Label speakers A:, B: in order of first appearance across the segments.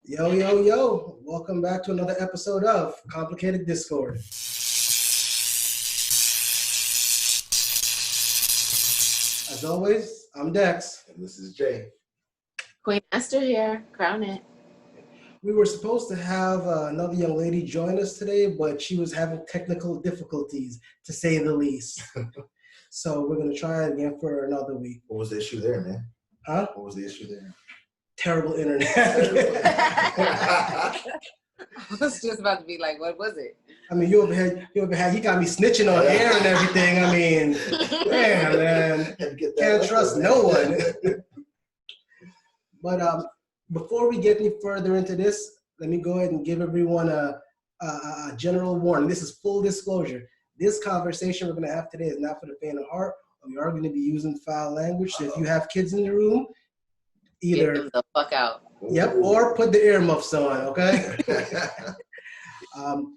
A: Yo, yo, yo. Welcome back to another episode of Complicated Discord. As always, I'm Dex.
B: And this is Jay.
C: Queen Esther here, crown it.
A: We were supposed to have another young lady join us today, but she was having technical difficulties, to say the least. So we're going to try it again for another week.
B: What was the issue there, man?
A: Huh?
B: What was the issue there?
A: Terrible internet.
C: I was just about to be like, what was it?
A: I mean, you over had, he got me snitching on air and everything. I mean, man, can't trust no one. But before we get any further into this, let me go ahead and give everyone a general warning. This is full disclosure. This conversation we're going to have today is not for the faint of heart. We are going to be using foul language. So if you have kids in the room, either
C: get them the fuck out.
A: Yep, or put the earmuffs on, okay?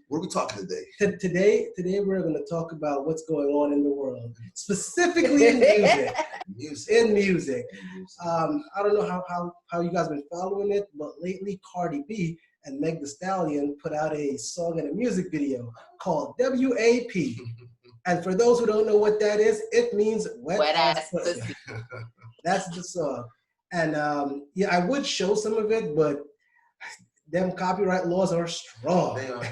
B: What are we talking today?
A: Today we're going to talk about what's going on in the world, specifically in music. In music. I don't know how you guys been following it, but lately Cardi B and Meg Thee Stallion put out a song and a music video called WAP. And for those who don't know what that is, it means wet ass pussy. That's the song. And yeah, I would show some of it, but them copyright laws are strong.
B: They are.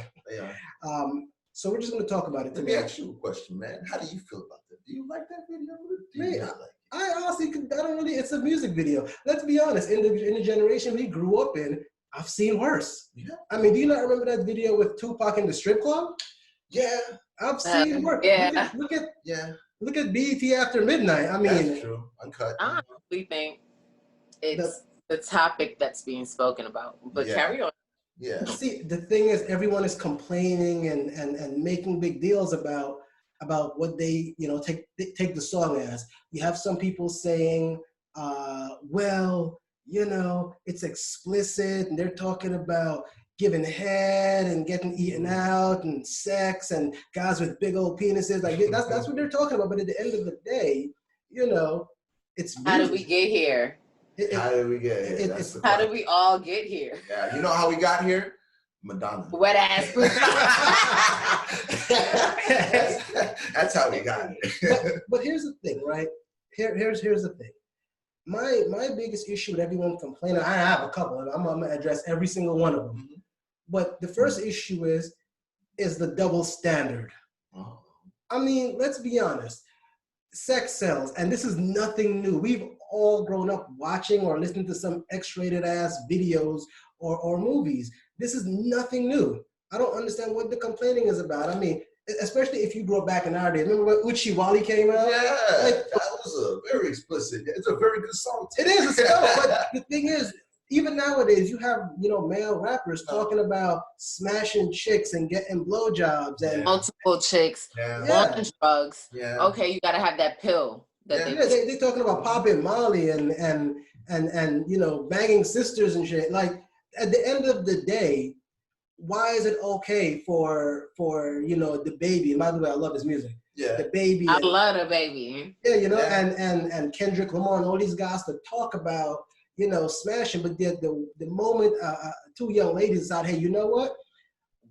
A: So we're just going to talk about it
B: Let
A: today.
B: me ask you a question, man. How do you feel about that? Do you like that video? Do you not like it?
A: I honestly, I don't really, it's a music video. Let's be honest, in the generation we grew up in, I've seen worse.
B: Yeah.
A: I mean, do you not remember that video with Tupac in the strip club?
B: Yeah.
A: I've seen worse.
C: Yeah.
A: Look at BET After Midnight. I mean,
B: that's true. Uncut.
C: I honestly think it's the topic that's being spoken about. But carry on.
B: Yeah.
A: See, the thing is, everyone is complaining and making big deals about what they, take the song as. You have some people saying, well, it's explicit, and they're talking about giving head and getting eaten out and sex and guys with big old penises. Like that's what they're talking about. But at the end of the day, it's music.
C: How did we get here?
B: How did we get here?
C: How did we all get here?
B: Yeah. You know how we got here? Madonna.
C: Wet ass pussy.
B: That's how we got here.
A: But here's the thing, right? Here's the thing. My biggest issue with everyone complaining, I have a couple, and I'm gonna address every single one of them. Mm-hmm. But the first issue is the double standard.
B: Oh.
A: I mean, let's be honest. Sex sells, and this is nothing new. We've all grown up watching or listening to some X-rated ass videos or movies. This is nothing new. I don't understand what the complaining is about. I mean, especially if you grew up back in our days. Remember when Uchi Wally came out?
B: Yeah, that was a very explicit. It's a very good song.
A: It is a song, but the thing is, even nowadays, you have male rappers talking about smashing chicks and getting blowjobs and
C: multiple chicks on drugs. Yeah. Okay, you gotta have that pill.
A: They talking about popping Molly and banging sisters and shit. Like at the end of the day, why is it okay for the baby? And by the way, I love his music.
B: Yeah,
A: the baby.
C: I love the baby.
A: Yeah, and Kendrick Lamar and all these guys to talk about smashing, but the moment two young ladies decide, hey, you know what?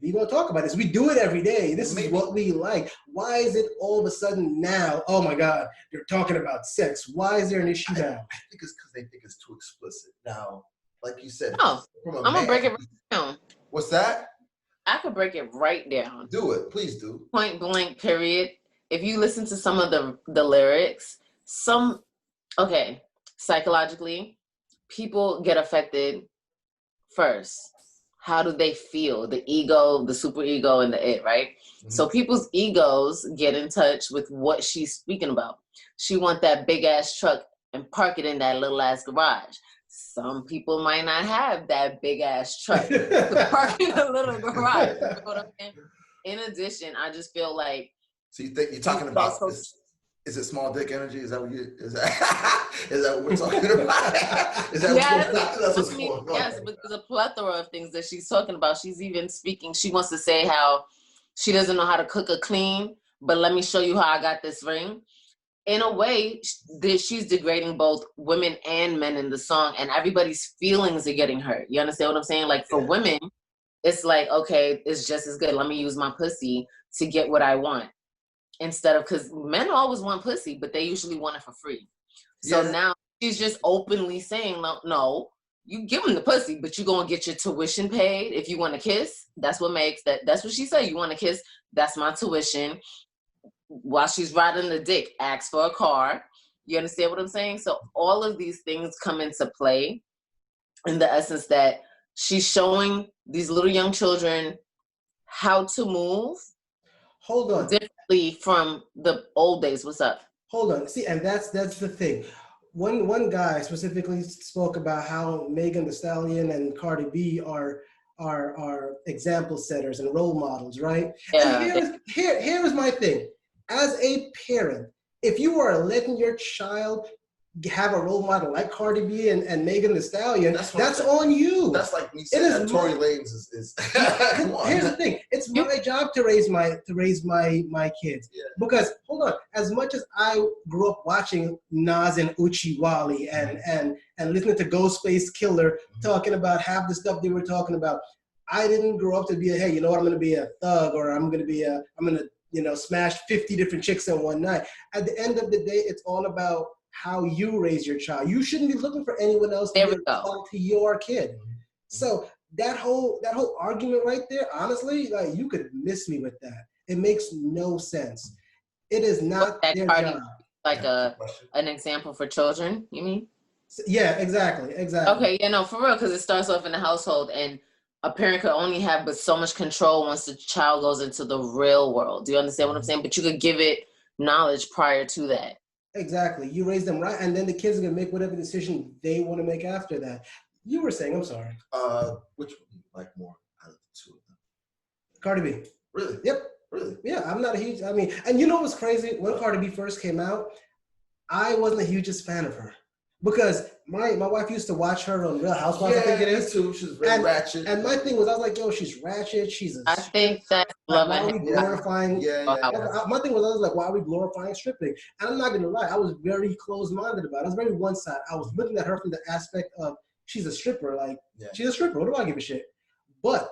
A: We gonna talk about this. We do it every day. This is what we like. Why is it all of a sudden now? Oh my God, they're talking about sex. Why is there an issue now?
B: I think it's because they think it's too explicit. Now, like you said,
C: I'm gonna break it right down.
B: What's that?
C: I could break it right down.
B: Do it, please do.
C: Point blank, period. If you listen to some of the lyrics, psychologically, people get affected first. How do they feel? The ego, the super ego, and the it, right? Mm-hmm. So people's egos get in touch with what she's speaking about. She want that big ass truck and park it in that little ass garage. Some people might not have that big ass truck to park in a little garage. You know what I'm saying? In addition, I just feel like.
B: So you think you're talking about this? Is it small dick energy? Is that what we're talking about? Is that what's going on?
C: Yes, but there's a plethora of things that she's talking about. She's even speaking. She wants to say how she doesn't know how to cook or clean, but let me show you how I got this ring. in a way, she's degrading both women and men in the song, and everybody's feelings are getting hurt. You understand what I'm saying? Like for women, it's like, okay, it's just as good. Let me use my pussy to get what I want. Instead of, because men always want pussy, but they usually want it for free. So now she's just openly saying, no, you give him the pussy, but you're going to get your tuition paid if you want to kiss. That's what makes that. That's what she said. You want to kiss? That's my tuition. While she's riding the dick, ask for a car. You understand what I'm saying? So all of these things come into play in the essence that she's showing these little young children how to move.
A: Hold on.
C: Differently from the old days. What's up?
A: Hold on. See, and that's the thing. One guy specifically spoke about how Megan Thee Stallion and Cardi B are example setters and role models, right?
C: Yeah.
A: And here is my thing. As a parent, if you are letting your child have a role model like Cardi B and Megan Thee Stallion, that's on you.
B: That's like me saying that Tory Lanez is
A: Here's the thing. It's my job to raise my kids. Yeah. Because hold on, as much as I grew up watching Nas and Uchi Wally and listening to Ghostface Killer talking about half the stuff they were talking about, I didn't grow up to be hey, you know what, I'm gonna be a thug, or I'm gonna smash 50 different chicks in one night. At the end of the day, it's all about how you raise your child. You shouldn't be looking for anyone else to talk to your kid. So that whole argument right there, honestly, like you could miss me with that. It makes no sense. It is not their job.
C: Like an example for children, you mean?
A: Yeah, exactly.
C: Okay, for real, because it starts off in the household, and a parent could only have but so much control once the child goes into the real world. Do you understand what I'm saying? But you could give it knowledge prior to that.
A: Exactly. You raise them right, and then the kids are going to make whatever decision they want to make after that. You were saying, I'm sorry.
B: Which one do you like more out of the two of them?
A: Cardi B.
B: Really?
A: Yep.
B: Really?
A: Yeah, I'm not a huge, and you know what's crazy? When Cardi B first came out, I wasn't the hugest fan of her. Because my wife used to watch her on Real Housewives, I think it is.
B: Too. She's very ratchet.
A: And my thing was, I was like, yo, she's ratchet.
C: I think that's love.
A: Why are we glorifying? My thing was, I was like, why are we glorifying stripping? And I'm not going to lie, I was very closed-minded about it. I was very one-sided. I was looking at her from the aspect of, she's a stripper. Like, she's a stripper. What do I give a shit? But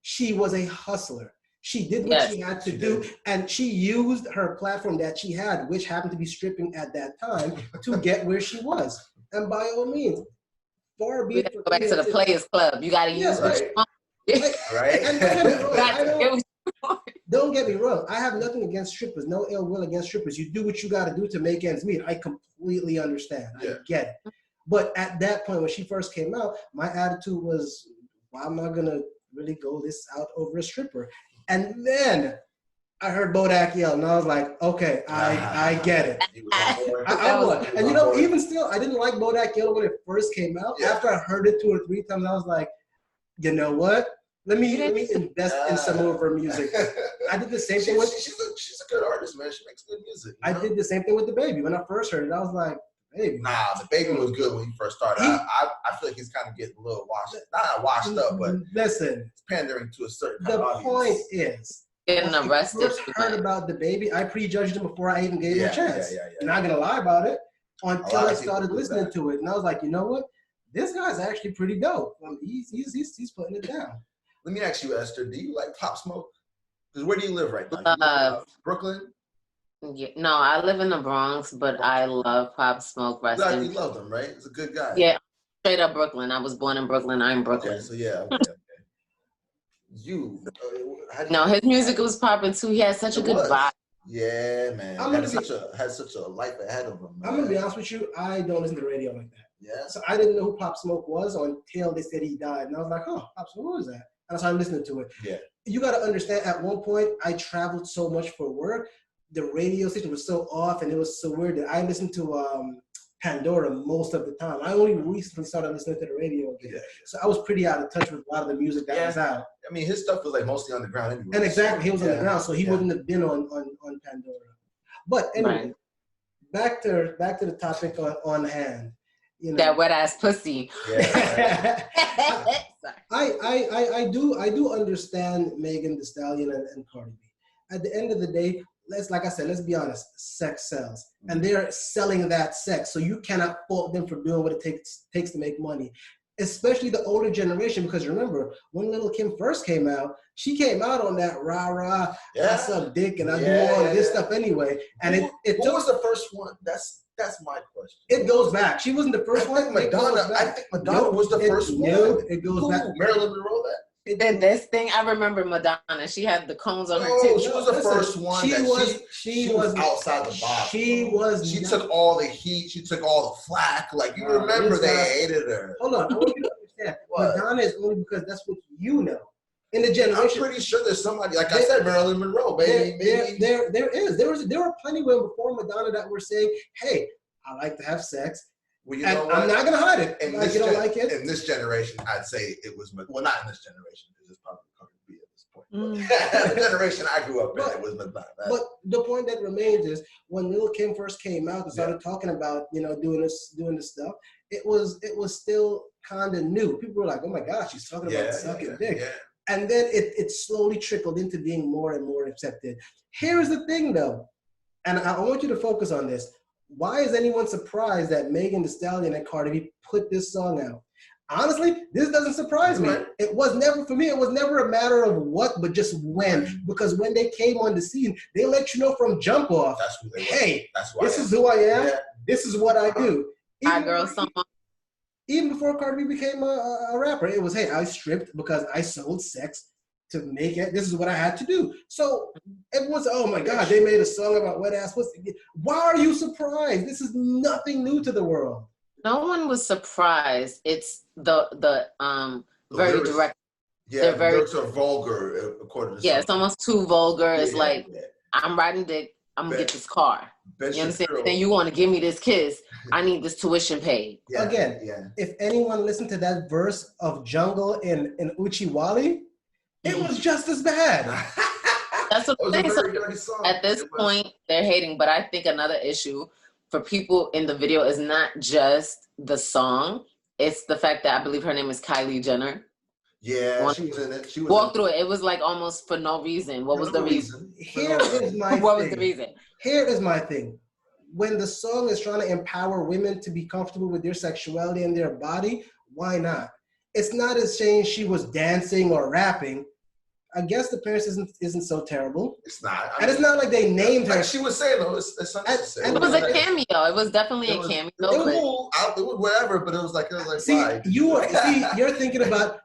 A: she was a hustler. She did what she had to do, and she used her platform that she had, which happened to be stripping at that time, to get where she was. And by all means, far be it.
C: Go back to the Players Club. You got to use what you want.
B: Right?
A: And don't get me wrong. I have nothing against strippers. No ill will against strippers. You do what you got to do to make ends meet. I completely understand. I get it. But at that point, when she first came out, my attitude was, well, I'm not going to really go this out over a stripper. And then I heard Bodak yell, and I was like, okay, I get it. I was. And even still, I didn't like Bodak yell when it first came out. Yeah. After I heard it 2 or 3 times, I was like, you know what? Let me invest in some of her music. I did the same thing with...
B: She's a good artist, man. She makes good music.
A: I did the same thing with DaBaby. When I first heard it, I was like, baby.
B: Nah, DaBaby was good when he first started. I feel like he's kind of getting a little washed up, but
A: listen,
B: it's pandering to a certain kind of audience.
A: The point is,
C: getting arrested.
A: When I first heard about DaBaby, I prejudged him before I even gave him a chance. I'm not gonna lie about it until I started listening to it, and I was like, you know what? This guy's actually pretty dope. He's putting it down.
B: Let me ask you, Esther, do you like Pop Smoke? Because where do you live right now? Brooklyn?
C: Yeah, no, I live in the Bronx, but I love Pop Smoke.
B: You love him, right? He's a good guy.
C: Yeah, straight up Brooklyn. I was born in Brooklyn. I'm Brooklyn.
B: Okay, so yeah, okay.
C: No, his music was popping too. He had such a good vibe.
B: Yeah, man. Had such a life ahead of him, man.
A: I'm gonna be honest with you. I don't listen to the radio like that.
B: Yeah.
A: So I didn't know who Pop Smoke was until they said he died, and I was like, oh, Pop Smoke, who is that? And I started listening to it.
B: Yeah.
A: You got to understand. At one point, I traveled so much for work. The radio station was so off, and it was so weird that I listened to Pandora most of the time. I only recently started listening to the radio again. Yeah. So I was pretty out of touch with a lot of the music that was out.
B: I mean, his stuff was like mostly underground anyway.
A: And exactly, he was underground, so he wouldn't have been on Pandora. But anyway, back to the topic on hand.
C: That wet ass pussy.
B: Yeah.
A: I do understand Megan Thee Stallion and Cardi B. At the end of the day, like I said, let's be honest, sex sells. And they're selling that sex. So you cannot fault them for doing what it takes to make money. Especially the older generation, because remember, when Lil' Kim first came out, she came out on that rah-rah, I suck dick and I do all of this stuff anyway. And
B: who was the first one? That's my question.
A: It goes back. She wasn't the first one.
B: I think Madonna was the first one.
A: It goes back.
B: Marilyn Monroe that?
C: And this thing, I remember Madonna. She had the cones on her tits.
B: She was the first one. She was outside the box.
A: She
B: took all the heat. She took all the flack. Like, you remember they hated her.
A: Hold on. I want you to understand. Madonna is only because that's what you know. In the generation,
B: I'm pretty sure there's somebody, like I said, Marilyn Monroe. Maybe.
A: There were plenty of women before Madonna that were saying, "Hey, I like to have sex."
B: Well, you know what?
A: I'm not gonna hide it.
B: Like,
A: you don't like it.
B: In this generation, I'd say it was, well, not in this generation, because it's probably Cardi B at this point. The generation I grew up in, it was Madonna.
A: But the point that remains is when Lil' Kim first came out and started talking about, doing this stuff, it was still kind of new. People were like, "Oh my gosh, she's talking about sucking dick." Yeah. And then it slowly trickled into being more and more accepted. Here's the thing, though, and I want you to focus on this. Why is anyone surprised that Megan Thee Stallion and Cardi B put this song out? Honestly, this doesn't surprise me. It was never, for me, it was never a matter of what, but just when. Because when they came on the scene, they let you know from jump off,
B: that's who they
A: hey, this is who I am, this is what I do.
C: Hot girl song.
A: Even before Cardi B became a rapper, it was, hey, I stripped because I sold sex to make it. This is what I had to do. So everyone's, oh my God, they made a song about wet ass pussy. Why are you surprised? This is nothing new to the world.
C: No one was surprised. It's the very
B: lyrics,
C: direct.
B: Yeah, the lyrics are vulgar according to
C: it's almost too vulgar. It's like, I'm riding dick, I'm gonna get this car. You understand? Then you want to give me this kiss. I need this tuition paid.
A: Yeah, again, if anyone listened to that verse of Jungle in Uchi Wally, it was just as bad.
C: That's what I'm saying. So at this point, they're hating. But I think another issue for people in the video is not just the song. It's the fact that I believe her name is Kylie Jenner.
B: Yeah, she was in it. She was
C: walked through it. It was like almost for no reason. What was the reason?
A: Here is my
C: what was the reason?
A: Here is my thing. When the song is trying to empower women to be comfortable with their sexuality and their body, why not? It's not as saying she was dancing or rapping. I guess the parents isn't so terrible.
B: It's not.
A: And it's not like they named her.
B: Like she was saying, though, it's unnecessary.
C: It was a cameo. It was definitely a cameo.
B: It was whatever, but it was like
A: see, you're thinking about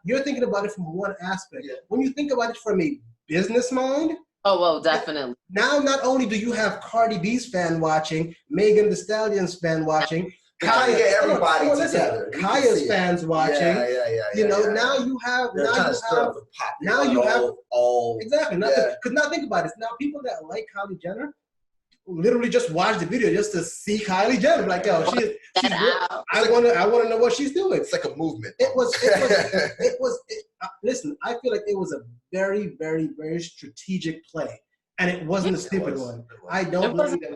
A: it from one aspect. Yeah. When you think about it from a business mind.
C: Oh, well, definitely.
A: Now, not only do you have Cardi B's fan watching, Megan Thee Stallion's fan watching, Kaya's fans watching. Now you have
B: all
A: exactly nothing. Because now think about it. Now people that like Kylie Jenner literally just watch the video just to see Kylie Jenner. Like, yo, she's I want to know what she's doing.
B: It's like a movement.
A: Listen, I feel like it was a very, very, very strategic play, and it wasn't a stupid one. I don't blame them.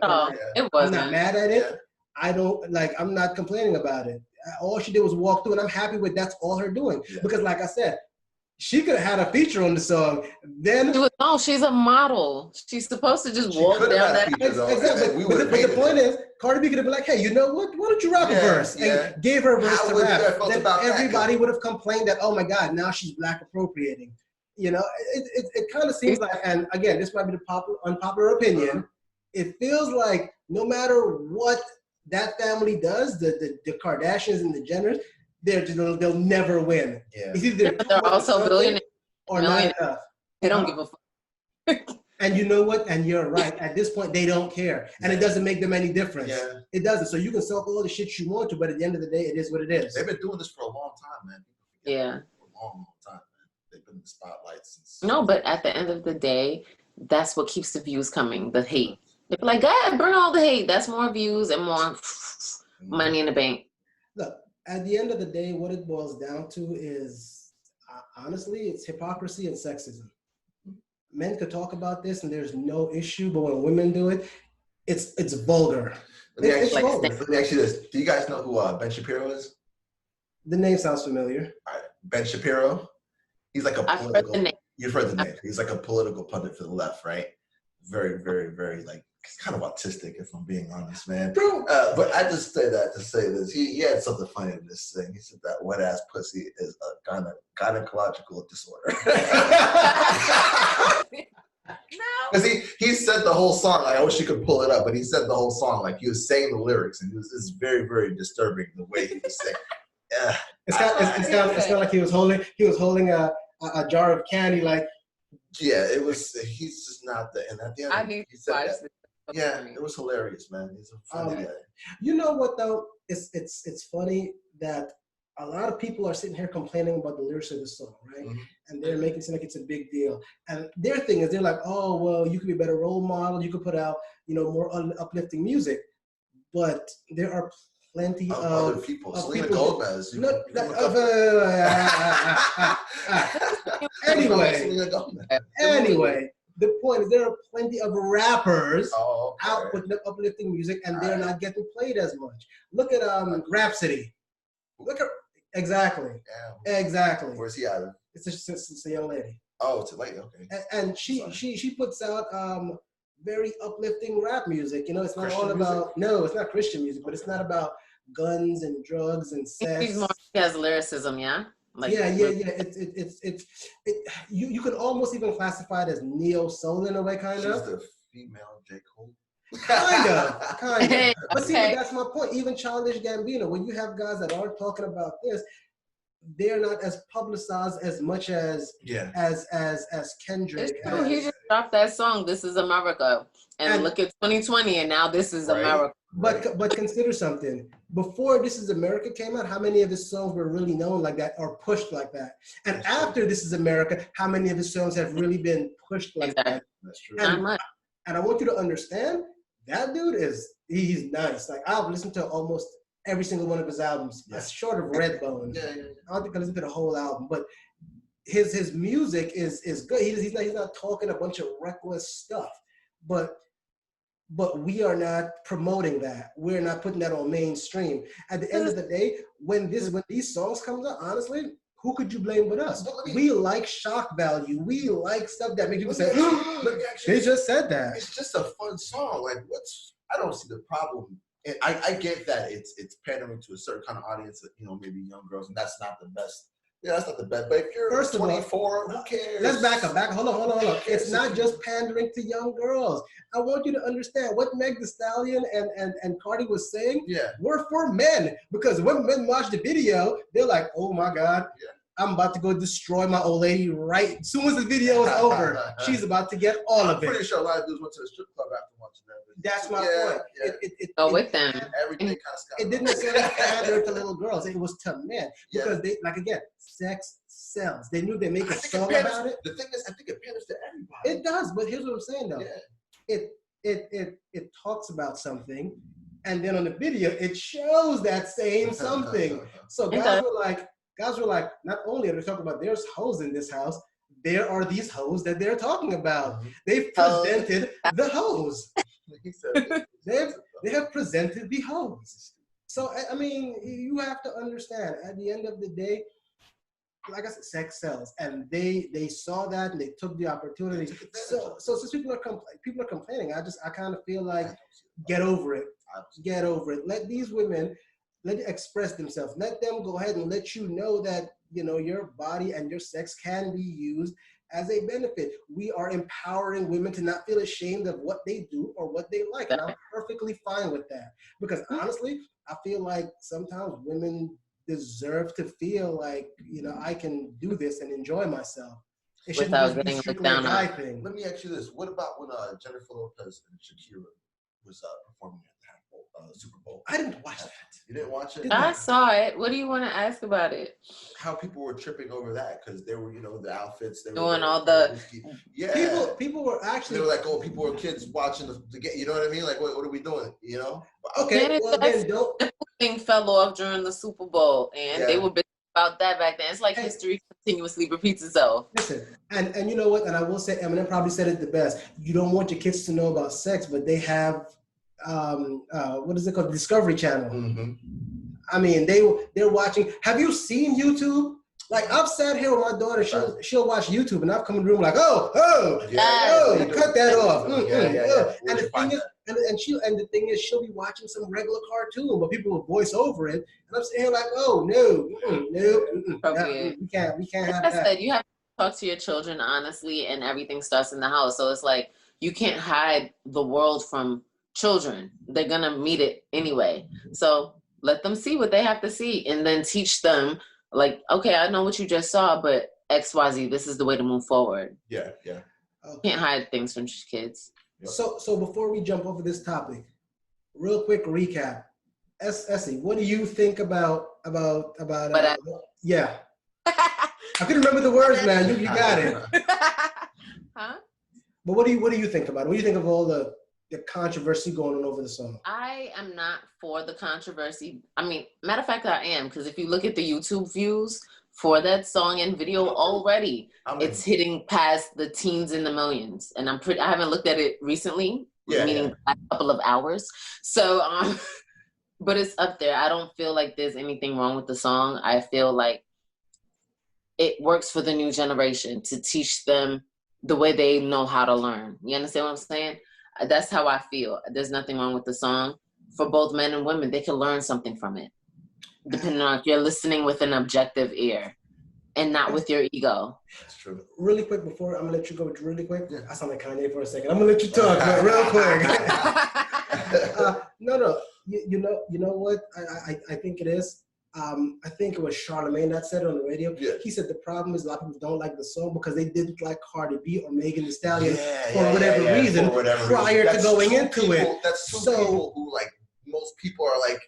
C: It wasn't.
A: I'm not mad at it. I'm not complaining about it. All she did was walk through, and I'm happy with that's all her doing. Yeah. Because like I said, she could have had a feature on the song. Then
C: she's a model. She's supposed to just walk down that.
A: Exactly. But the point is, Cardi B could have been like, hey, you know what? Why don't you rap a verse? And gave her a verse to rap. Then everybody would have complained that, oh my God, now she's black appropriating. It kind of seems like, and again, this might be the unpopular opinion. It feels like no matter what that family does, the Kardashians and the Jenners, they'll never win.
B: Yeah.
A: It's either
C: they're also billionaires
A: or not enough.
C: They don't give a fuck.
A: And you know what? And you're right. At this point, they don't care, and it doesn't make them any difference.
B: Yeah.
A: It doesn't. So you can sell all the shit you want to, but at the end of the day, it is what it is.
B: They've been doing this for a long time, man.
C: Yeah.
B: For a long, long time, man. They've been in the spotlight since.
C: No, but at the end of the day, that's what keeps the views coming. The hate. They're like, God, burn all the hate. That's more views and more money in the bank.
A: Look, at the end of the day, what it boils down to is, honestly, it's hypocrisy and sexism. Men could talk about this and there's no issue, but when women do it, it's vulgar.
B: Let me ask you this. Do you guys know who Ben Shapiro is?
A: The name sounds familiar.
B: All right. Ben Shapiro, he's like a political... You've heard the name. He's like a political pundit for the left, right? very, very, very like kind of autistic, if I'm being honest, man. But I just say that to say this. He had something funny in this thing. He said that wet ass pussy is a gynecological disorder. Because he said the whole song. Like, I wish you could pull it up, but he said the whole song like he was saying the lyrics, and it's very, very disturbing the way he was saying. Yeah,
A: it's kind of like he was holding a jar of candy, like.
B: Yeah, it was. He's just not the. And at the end, he said that. Yeah, it was hilarious, man. He's a funny guy.
A: You know what though? It's funny that a lot of people are sitting here complaining about the lyrics of the song, right? Mm-hmm. And they're making it seem like it's a big deal. And their thing is, they're like, oh well, you could be a better role model. You could put out, more uplifting music. But there are plenty of
B: other people. Selena Gomez.
A: Anyway, the point is there are plenty of rappers out with uplifting music, and they're not getting played as much. Look at Rhapsody. Look at exactly.
B: Where's he at?
A: It's a young lady.
B: Oh, it's a lady. Okay.
A: And she puts out very uplifting rap music. It's not
B: Christian
A: all about
B: music?
A: No, it's not Christian music, but it's not about guns and drugs and sex.
C: She's more has lyricism, yeah. Like,
A: yeah. It's you could almost even classify it as neo soul in a way, kind of.
B: She's the female J. Cole.
A: Kind of. But see, that's my point. Even Childish Gambino, when you have guys that aren't talking about this, they're not as publicized as much as Kendrick.
C: It's true. He just dropped that song, "This Is America," and look at 2020, and now "This Is America."
A: But consider something. Before "This Is America" came out, how many of his songs were really known like that or pushed like that? And after "This Is America," how many of his songs have really been pushed like that?
B: That's true.
A: And I want you to understand, that dude he's nice. Like, I've listened to almost every single one of his albums, short of Redbone. I don't think I listened to the whole album, but his music is good. He's not talking a bunch of reckless stuff, but we are not promoting that. We're not putting that on mainstream. At the end of the day, when these songs come out, honestly, who could you blame but us? We like shock value. We like stuff that makes people say, they just said that.
B: It's just a fun song. Like, I don't see the problem. And I get that it's pandering to a certain kind of audience, maybe young girls, and that's not the best. Yeah, that's not the best. But if you're 24, who cares?
A: Let's back up. Hold on. It's not just pandering to young girls. I want you to understand what Meg Thee Stallion and Cardi was saying.
B: Yeah,
A: were for men, because when men watch the video, they're like, "Oh my God, I'm about to go destroy my old lady right as soon as the video is over. She's about to get all of it."
B: I'm pretty sure a lot of dudes went to the strip club after watching that video.
A: That's my point.
C: Yeah. With them.
A: It didn't necessarily pander to little girls. It was to men. Because they, like, again, sex sells. They knew they make a song about it.
B: The thing is, I think it panders to everybody.
A: It does, but here's what I'm saying though. Yeah. It talks about something, and then on the video, it shows that same something. So guys were like, not only are they talking about there's hoes in this house, there are these hoes that they're talking about. They've presented the hoes. They have presented the hoes. So, I mean, you have to understand, at the end of the day, like I said, sex sells. And they saw that and they took the opportunity. So since people are complaining, I kind of feel like, get over it. Get over it. Let these women let them express themselves. Let them go ahead and let you know that, your body and your sex can be used as a benefit. We are empowering women to not feel ashamed of what they do or what they like. And I'm perfectly fine with that. Because honestly, I feel like sometimes women deserve to feel like, I can do this and enjoy myself. It shouldn't just be strictly a guy thing.
B: Let me ask you this. What about when Jennifer Lopez and Shakira was performing at the Super Bowl?
A: I didn't watch that.
B: You didn't watch it?
C: I saw it. What do you want to ask about it?
B: How people were tripping over that because they were, the outfits. They were
C: doing all the...
B: Yeah.
A: People were actually...
B: They were like, people were kids watching the game. You know what I mean? Like, what are we doing?
A: Okay, well then don't...
C: The thing fell off during the Super Bowl, and they were bitching about that back then. It's like history continuously repeats itself.
A: Listen, and you know what? And I will say, Eminem probably said it the best. You don't want your kids to know about sex, but they have... what is it called? Discovery Channel.
B: Mm-hmm.
A: I mean, they're watching. Have you seen YouTube? Like I've sat here with my daughter, she'll watch YouTube, and I've come in the room like, cut that off. And the thing is, and the thing is, she'll be watching some regular cartoon, but people will voice over it, and I'm sitting here like, we can't have that.
C: You have to talk to your children honestly, and everything starts in the house. So it's like you can't hide the world from children. They're gonna meet it anyway. So let them see what they have to see, and then teach them. Like, okay, I know what you just saw, but XYZ, this is the way to move forward.
B: Yeah.
A: Okay.
C: Can't hide things from kids.
B: Yep.
A: So before we jump over this topic, real quick recap. Essie, what do you think about yeah. I couldn't remember the words, man. You got it.
C: Huh?
A: But what do you think about it? What do you think of all the controversy going on over the song?
C: I am not for the controversy. I mean, matter of fact, I am, because if you look at the YouTube views for that song and video already, it's hitting past the teens in the millions. And I haven't looked at it recently, meaning a couple of hours. So, but it's up there. I don't feel like there's anything wrong with the song. I feel like it works for the new generation to teach them the way they know how to learn. You understand what I'm saying? That's how I feel. There's nothing wrong with the song. For both men and women, they can learn something from it, depending on if you're listening with an objective ear and not with your ego.
B: That's true.
A: Really quick, before I'm gonna let you go, really quick. Yeah. I sound like Kanye for a second. I'm gonna let you talk, but real quick. No. You know what? I think it is. I think it was Charlamagne that said it on the radio.
B: Yeah.
A: He said the problem is a lot of people don't like the song because they didn't like Cardi B or Megan Thee Stallion for whatever reason prior to going into it.
B: That's two people who, like, most people are like,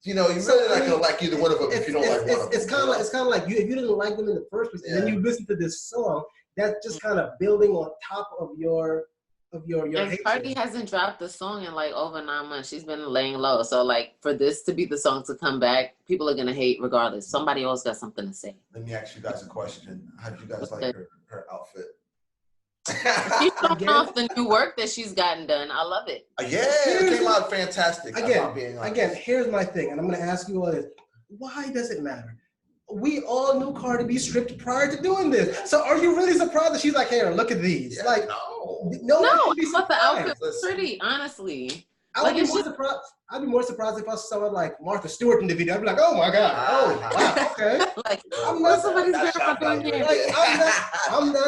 B: you're really not gonna like either one of them if you don't like one of them. It's kind
A: of like if you didn't like them in the first place, and then you listen to this song, that's just kind of building on top of your
C: And Cardi hasn't dropped the song in like over 9 months. She's been laying low. So like for this to be the song to come back, people are gonna hate regardless. Somebody else got something to say.
B: Let me ask you guys a question. How did you guys like her outfit?
C: She's showing off the new work that she's gotten done. I love it.
B: It came out fantastic.
A: Again, here's my thing, and I'm gonna ask you all this. Why does it matter? We all knew Cardi B stripped prior to doing this. So are you really surprised that she's like, here, look at these?
B: Yeah,
A: like,
C: no, I thought the outfit was pretty, honestly.
A: I'd be more surprised if I saw someone like Martha Stewart in the video. I'd be like, oh my God. Oh, wow, okay.
C: Like, I'm not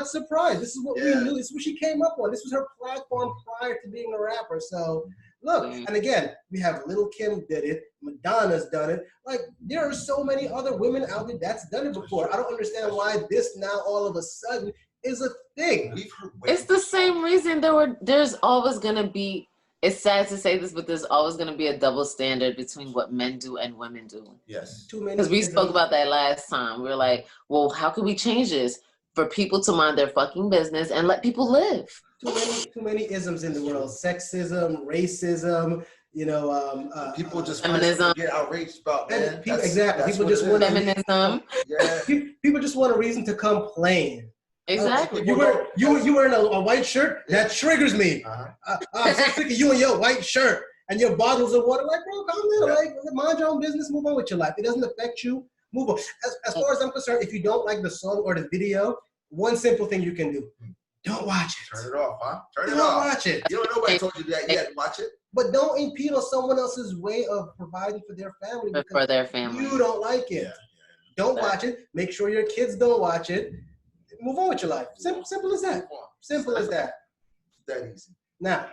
A: surprised. This is what we knew. This is what she came up on. This was her platform prior to being a rapper. So look, and again, we have Lil' Kim did it. Madonna's done it. Like, there are so many other women out there that's done it before. I don't understand why this now all of a sudden is a thing.
C: It's the same reason there's always gonna be, it's sad to say this, but there's always gonna be a double standard between what men do and women do.
B: Yes.
C: Because we spoke about that last time. We were like, well, how can we change this for people to mind their fucking business and let people live?
A: Too many isms in the world. Sexism, racism,
B: people just
C: feminism.
B: Get outraged about, man.
A: Exactly. People just want
C: feminism.
A: People just want a reason to complain.
C: Exactly.
A: You wearing a white shirt? That triggers me. I'm so sick of you and your white shirt and your bottles of water. Like, bro, calm down. Like, mind your own business. Move on with your life. It doesn't affect you. Move on. As far as I'm concerned, if you don't like the song or the video, one simple thing you can do: don't watch it.
B: Turn it off, huh? Don't
A: watch it.
B: You don't know why I told you that yet. Watch it.
A: But don't impede on someone else's way of providing for their family.
C: For their family.
A: You don't like it. Don't watch it. Make sure your kids don't watch it. Move on with your life. Simple as that. Simple as that.
B: That easy.
A: Now,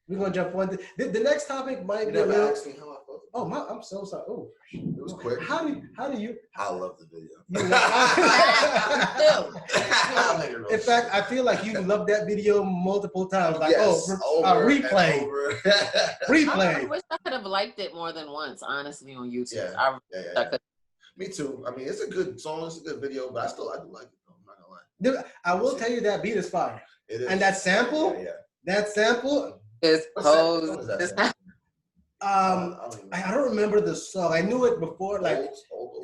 A: we're gonna jump on. The next topic might be a little. Asked me how I felt. Oh, I'm so sorry. Oh,
B: it was quick.
A: How do you?
B: I love the video.
A: In fact, I feel like you loved that video multiple times. Like, replay. Replay.
C: I wish I could have liked it more than once, honestly, on YouTube.
B: Yeah. Me too. I mean, it's a good song. It's a good video, but I do like it. I'm not gonna lie.
A: Dude, I will tell you that beat is fire.
B: It is.
A: And that sample. That sample
C: is posed.
A: I don't remember the song. I knew it before, like
B: old.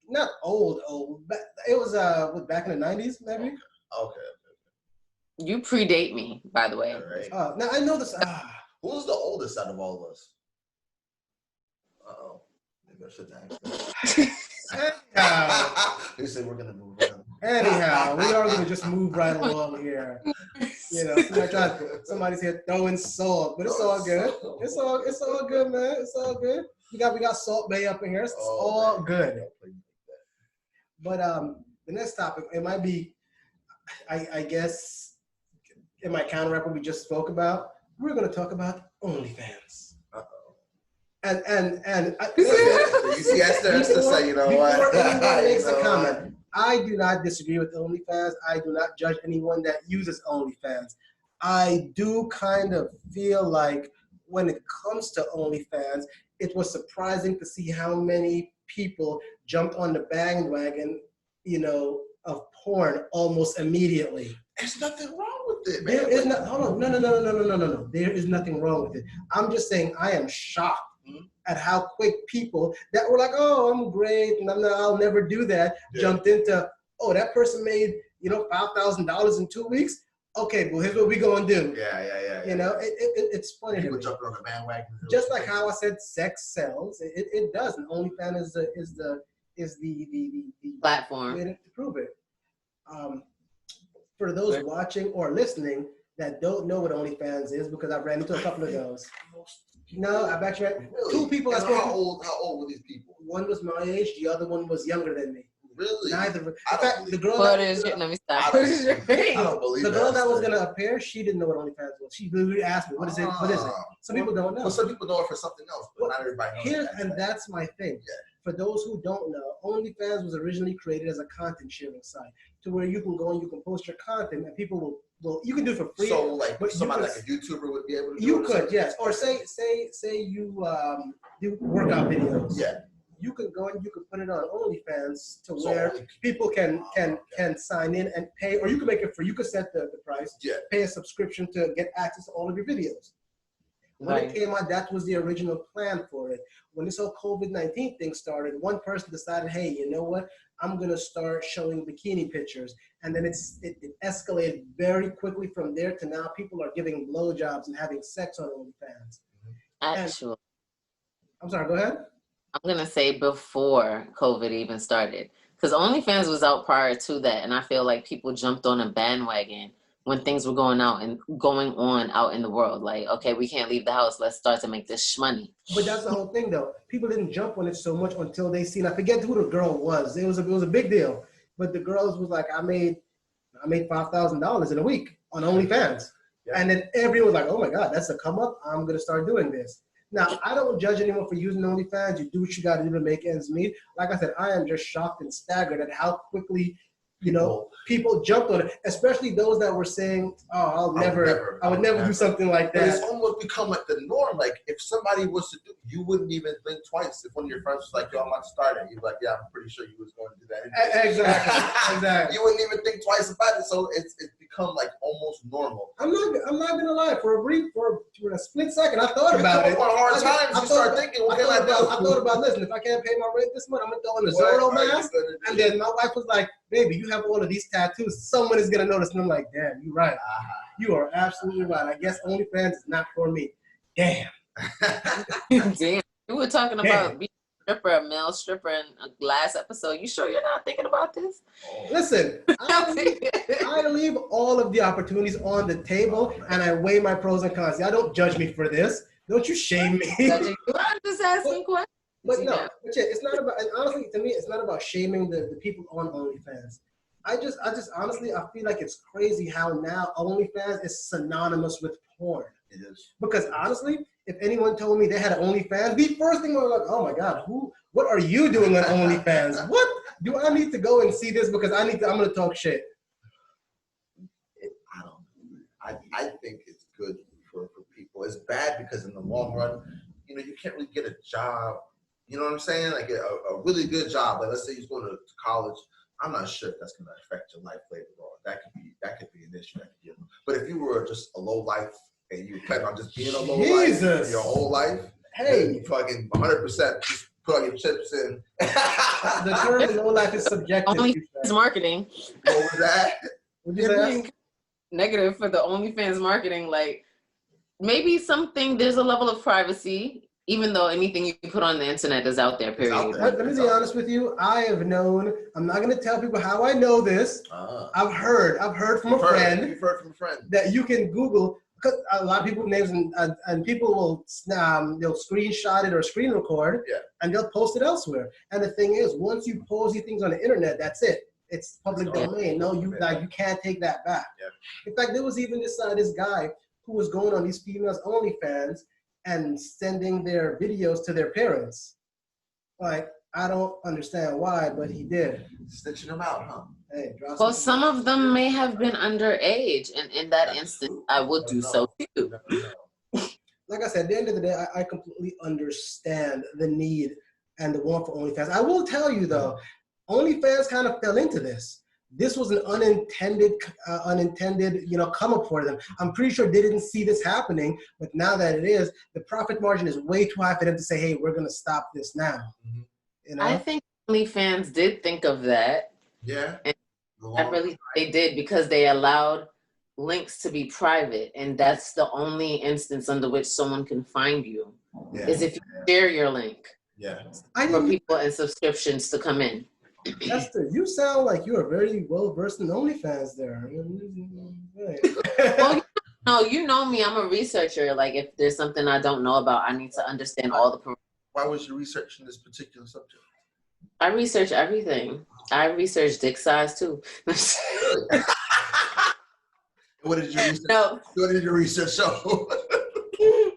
A: Not old, but it was back in the 90s, maybe.
B: Okay.
C: You predate me, by the way.
B: Right.
A: Now I know this.
B: Who's the oldest out of all of us? Maybe I shouldn't ask that.
A: Anyhow,
B: They said we're gonna move on.
A: anyhow, we are gonna just move right along here. You know, somebody's here throwing salt, but it's all good. It's all good, man. It's all good. We got Salt Bay up in here. It's all good. But the next topic, it might be, I guess, it might counteract what we just spoke about. We're gonna talk about OnlyFans. And
B: you see Esther say, you know what?
A: Before anyone makes a comment, I do not disagree with OnlyFans. I do not judge anyone that uses OnlyFans. I do kind of feel like when it comes to OnlyFans, it was surprising to see how many people jumped on the bandwagon, you know, of porn almost immediately.
B: There's nothing wrong with it, man.
A: There is not. Hold on. No. There is nothing wrong with it. I'm just saying I am shocked at how quick people that were like, "Oh, I'm great, and I'll never do that," jumped into, "Oh, that person made, you know, $5,000 in 2 weeks. Okay, well, here's what we gonna do."
B: Yeah.
A: You know, it's funny.
B: People jumping on the bandwagon.
A: Just like how I said, sex sells. It does, and OnlyFans is the
C: platform
A: way to prove it. For those watching or listening that don't know what OnlyFans is, because I ran into a couple of those. No, I've actually had two people.
B: How old were these people?
A: One was my age. The other one was younger than me.
B: Really?
A: Neither. In fact, the girl.
C: Let me stop.
B: I don't believe
A: the girl that was gonna appear, she didn't know what OnlyFans was. She literally asked me, "What is it? What is it?" Some people don't know.
B: Well, some people know it for something else, but not everybody knows.
A: Here, and that's my thing.
B: Yeah.
A: For those who don't know, OnlyFans was originally created as a content sharing site, to where you can go and you can post your content, and people will you can do it for free.
B: So, like, somebody like a YouTuber would be able to do
A: you could, yes. Or say you do workout videos.
B: Yeah.
A: You can go and you can put it on OnlyFans to where people can sign in and pay, or you can make it free. You could set the price, pay a subscription to get access to all of your videos. When it came out, that was the original plan for it. When this whole COVID-19 thing started, one person decided, hey, you know what? I'm going to start showing bikini pictures. And then it escalated very quickly from there to now people are giving blowjobs and having sex on OnlyFans.
C: Actually.
A: I'm sorry, go ahead.
C: I'm going to say before COVID even started. Because OnlyFans was out prior to that. And I feel like people jumped on a bandwagon when things were going on out in the world. Like, okay, we can't leave the house. Let's start to make this money.
A: But that's the whole thing, though. People didn't jump on it so much until they seen. I forget who the girl was. It was a big deal. But the girls was like, I made $5,000 in a week on OnlyFans. Yeah. And then everyone was like, oh my God, that's a come up. I'm gonna start doing this. Now, I don't judge anyone for using OnlyFans. You do what you got to do to make ends meet. Like I said, I am just shocked and staggered at how quickly, you know, people jumped on it, especially those that were saying, oh, I would never do something like that.
B: But it's almost become like the norm. Like, if somebody was to do, you wouldn't even think twice. If one of your friends was like, yo, I'm about to start it, you'd be like, yeah, I'm pretty sure you was going to do that anyway.
A: Exactly.
B: You wouldn't even think twice about it. So it's become like almost normal.
A: I'm not gonna lie. For a split second, I thought about it.
B: Hard times, you start thinking, what can I do?
A: I thought about, listen, if I can't pay my rent this month, I'm gonna throw in a Zorro mask. And then my wife was like, baby, you have all of these tattoos. Someone is gonna notice. And I'm like, damn, you're right. You are absolutely right. I guess OnlyFans is not for me. Damn.
C: Damn. We were talking about being a male stripper in a last episode. You sure you're not thinking about this?
A: Listen, I leave all of the opportunities on the table and I weigh my pros and cons. Y'all don't judge me for this. Don't you shame me.
C: I'm just asking questions.
A: But no, it's not about, and honestly, to me, it's not about shaming the people on OnlyFans. I just honestly, I feel like it's crazy how now OnlyFans is synonymous with porn.
B: It is.
A: Because honestly, if anyone told me they had an OnlyFans, the first thing I was like, oh my God, what are you doing on OnlyFans? What? Do I need to go and see this because I'm going to talk shit?
B: I don't know. I think it's good for people. It's bad because in the long run, you know, you can't really get a job. You know what I'm saying? Like a really good job. Like let's say you're going to college. I'm not sure if that's going to affect your life later on. That could be an issue. But if you were just a low life and you plan on just being a low life your whole life, hey, you fucking 100% just put all your chips in.
A: The term low life is subjective.
C: OnlyFans marketing.
B: What was that?
A: What you say?
C: Negative for the OnlyFans marketing. Like maybe there's a level of privacy Even though anything you put on the internet is out there, period.
B: Out there.
A: Let me be honest with you. I have known. I'm not going to tell people how I know this. I've heard from a friend.
B: You've heard from a friend
A: that you can Google, because a lot of people names and people will they'll screenshot it or screen record, and they'll post it elsewhere. And the thing is, once you post these things on the internet, that's it. It's public domain. No, you can't take that back. Yeah. In fact, there was even this guy who was going on these females OnlyFans and sending their videos to their parents. Like, I don't understand why, but he did.
B: Stitching them out, huh?
A: Hey,
C: well, some of them may have been underage, and in that instance, I would do so too.
A: Like I said, at the end of the day, I completely understand the need and the want for OnlyFans. I will tell you though, OnlyFans kind of fell into this. This was an unintended, come up for them. I'm pretty sure they didn't see this happening, but now that it is, the profit margin is way too high for them to say, "Hey, we're going to stop this now."
B: Mm-hmm.
A: You know?
C: I think OnlyFans did think of that.
B: Yeah.
C: And I really think they did, because they allowed links to be private, and that's the only instance under which someone can find you is if you share your link.
B: Yeah.
C: For people and subscriptions to come in.
A: Esther, you sound like you are very well versed in OnlyFans there.
C: Well, no, you know me. I'm a researcher. Like, if there's something I don't know about, I need to understand all the.
B: Why was you researching this particular subject?
C: I research everything. I research dick size too.
B: What did you research?
C: No.
B: What did your research show?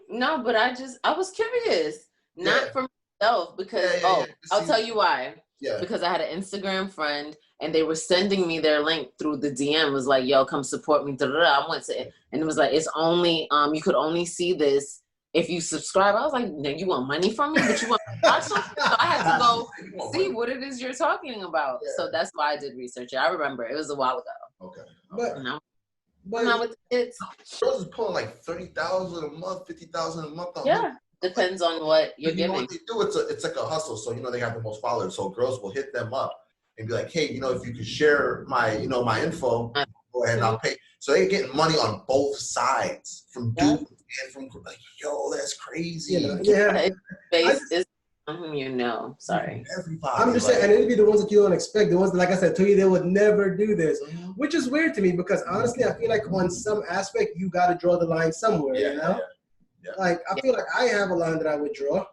C: No, but I was curious. Not for myself, because I'll tell you why. Yeah. Because I had an Instagram friend and they were sending me their link through the DM. It was like, "Yo, come support me." I went to it, and it was like, it's only you could only see this if you subscribe. I was like, "No, you want money from me, but you want to watch something?" So I had to go see what it is you're talking about. Yeah. So that's why I did research. I remember it was a while ago.
B: Okay.
A: But
C: now with kids,
B: girls is pulling like 30,000 a month, 50,000 a month.
C: Depends on what you're giving.
B: What they do, it's like a hustle. So they have the most followers. So girls will hit them up and be like, "Hey, if you could share my my info, go ahead and I'll pay." So they're getting money on both sides, from dude and from like, yo, that's crazy.
C: Sorry.
B: Everybody.
A: I'm just saying, and it'd be the ones that you don't expect. The ones that, like I said, to you, they would never do this, which is weird to me, because honestly, I feel like on some aspect you got to draw the line somewhere. Yeah. Like, I feel like I have a line that I would draw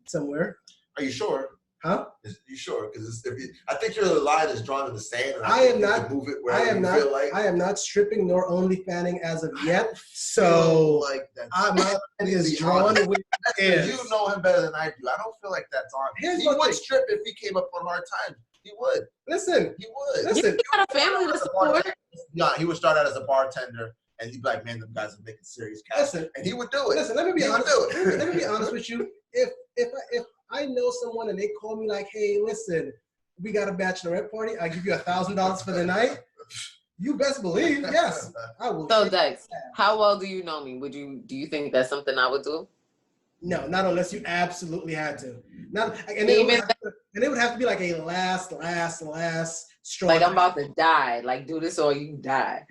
A: somewhere.
B: Are you sure?
A: Huh?
B: You sure? Because I think your line is drawn in the sand. And
A: I am not.
B: Move it wherever you feel like.
A: I am not stripping nor OnlyFanning as of yet. So I'm not is drawn with it.
B: You know him better than I do. I don't feel like that's on. He would strip if he came up on hard times. He would.
A: Listen.
B: He would.
A: Listen.
C: He got a family to support.
B: Yeah, he would start out as a bartender. And he'd be like, "Man, them guys are making serious cash."
A: Listen,
B: and he would do it.
A: Listen, let me be honest. Let me be honest with you. If I know someone and they call me like, "Hey, listen, we got a bachelorette party. I give you $1,000 for the night." You best believe, yes, I will.
C: So, Dex, how well do you know me? Do you think that's something I would do?
A: No, not unless you absolutely had to. And it would have to be like a last straw.
C: Like, I'm about to die. Like, do this or you die.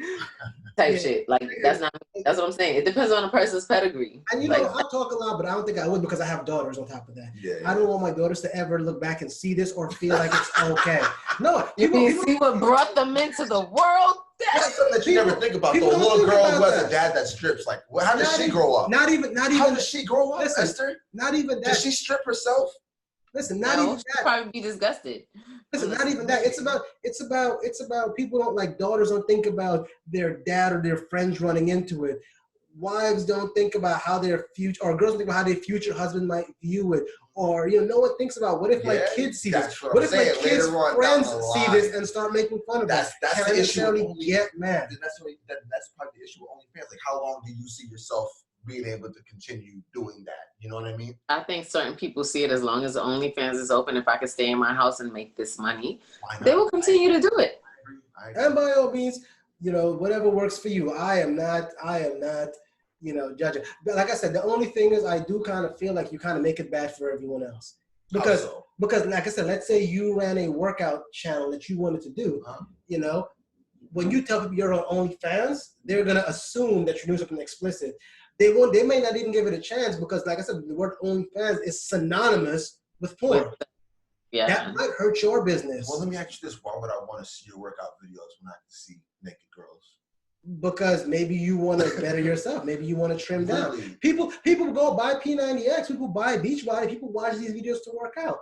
C: Type shit. Like, that's what I'm saying. It depends on the person's pedigree.
A: And I talk a lot, but I don't think I would, because I have daughters on top of that. Yeah. I don't want my daughters to ever look back and see this or feel like it's okay. No.
C: You see what brought them into the world?
B: That's something that you never think about. The little girl who has a dad that strips. Like, how does she grow up?
A: Not even.
B: How does she grow up, Esther?
A: Not even that.
B: Does she strip herself?
A: Listen, not even that.
C: She'd probably be disgusted.
A: Listen, not even that. It's about people don't, like, daughters don't think about their dad or their friends running into it. Wives don't think about how their future, or girls don't think about how their future husband might view it. Or, no one thinks about, what if my kids see this? What if my kids' friends see this and start making fun of it?
B: That's the issue.
A: Get mad.
B: That's probably the issue with OnlyFans. Like, how long do you see yourself being able to continue doing that? You know what I mean?
C: I think certain people see it as long as the OnlyFans is open. If I could stay in my house and make this money, they will continue to do it.
B: I agree.
A: And by all means, whatever works for you. I am not, judging. But like I said, the only thing is, I do kind of feel like you kind of make it bad for everyone else. Because like I said, let's say you ran a workout channel that you wanted to do, when you tell people you're on OnlyFans, they're going to assume that you're doing something explicit. They won't. They may not even give it a chance because, like I said, the word OnlyFans is synonymous with porn.
C: Yeah,
A: that might hurt your business.
B: Well, let me ask you this: why would I want to see your workout videos when I can see naked girls?
A: Because maybe you want to better yourself. Maybe you want to trim down.
B: Really?
A: People go buy P90X. People buy Beachbody. People watch these videos to work out.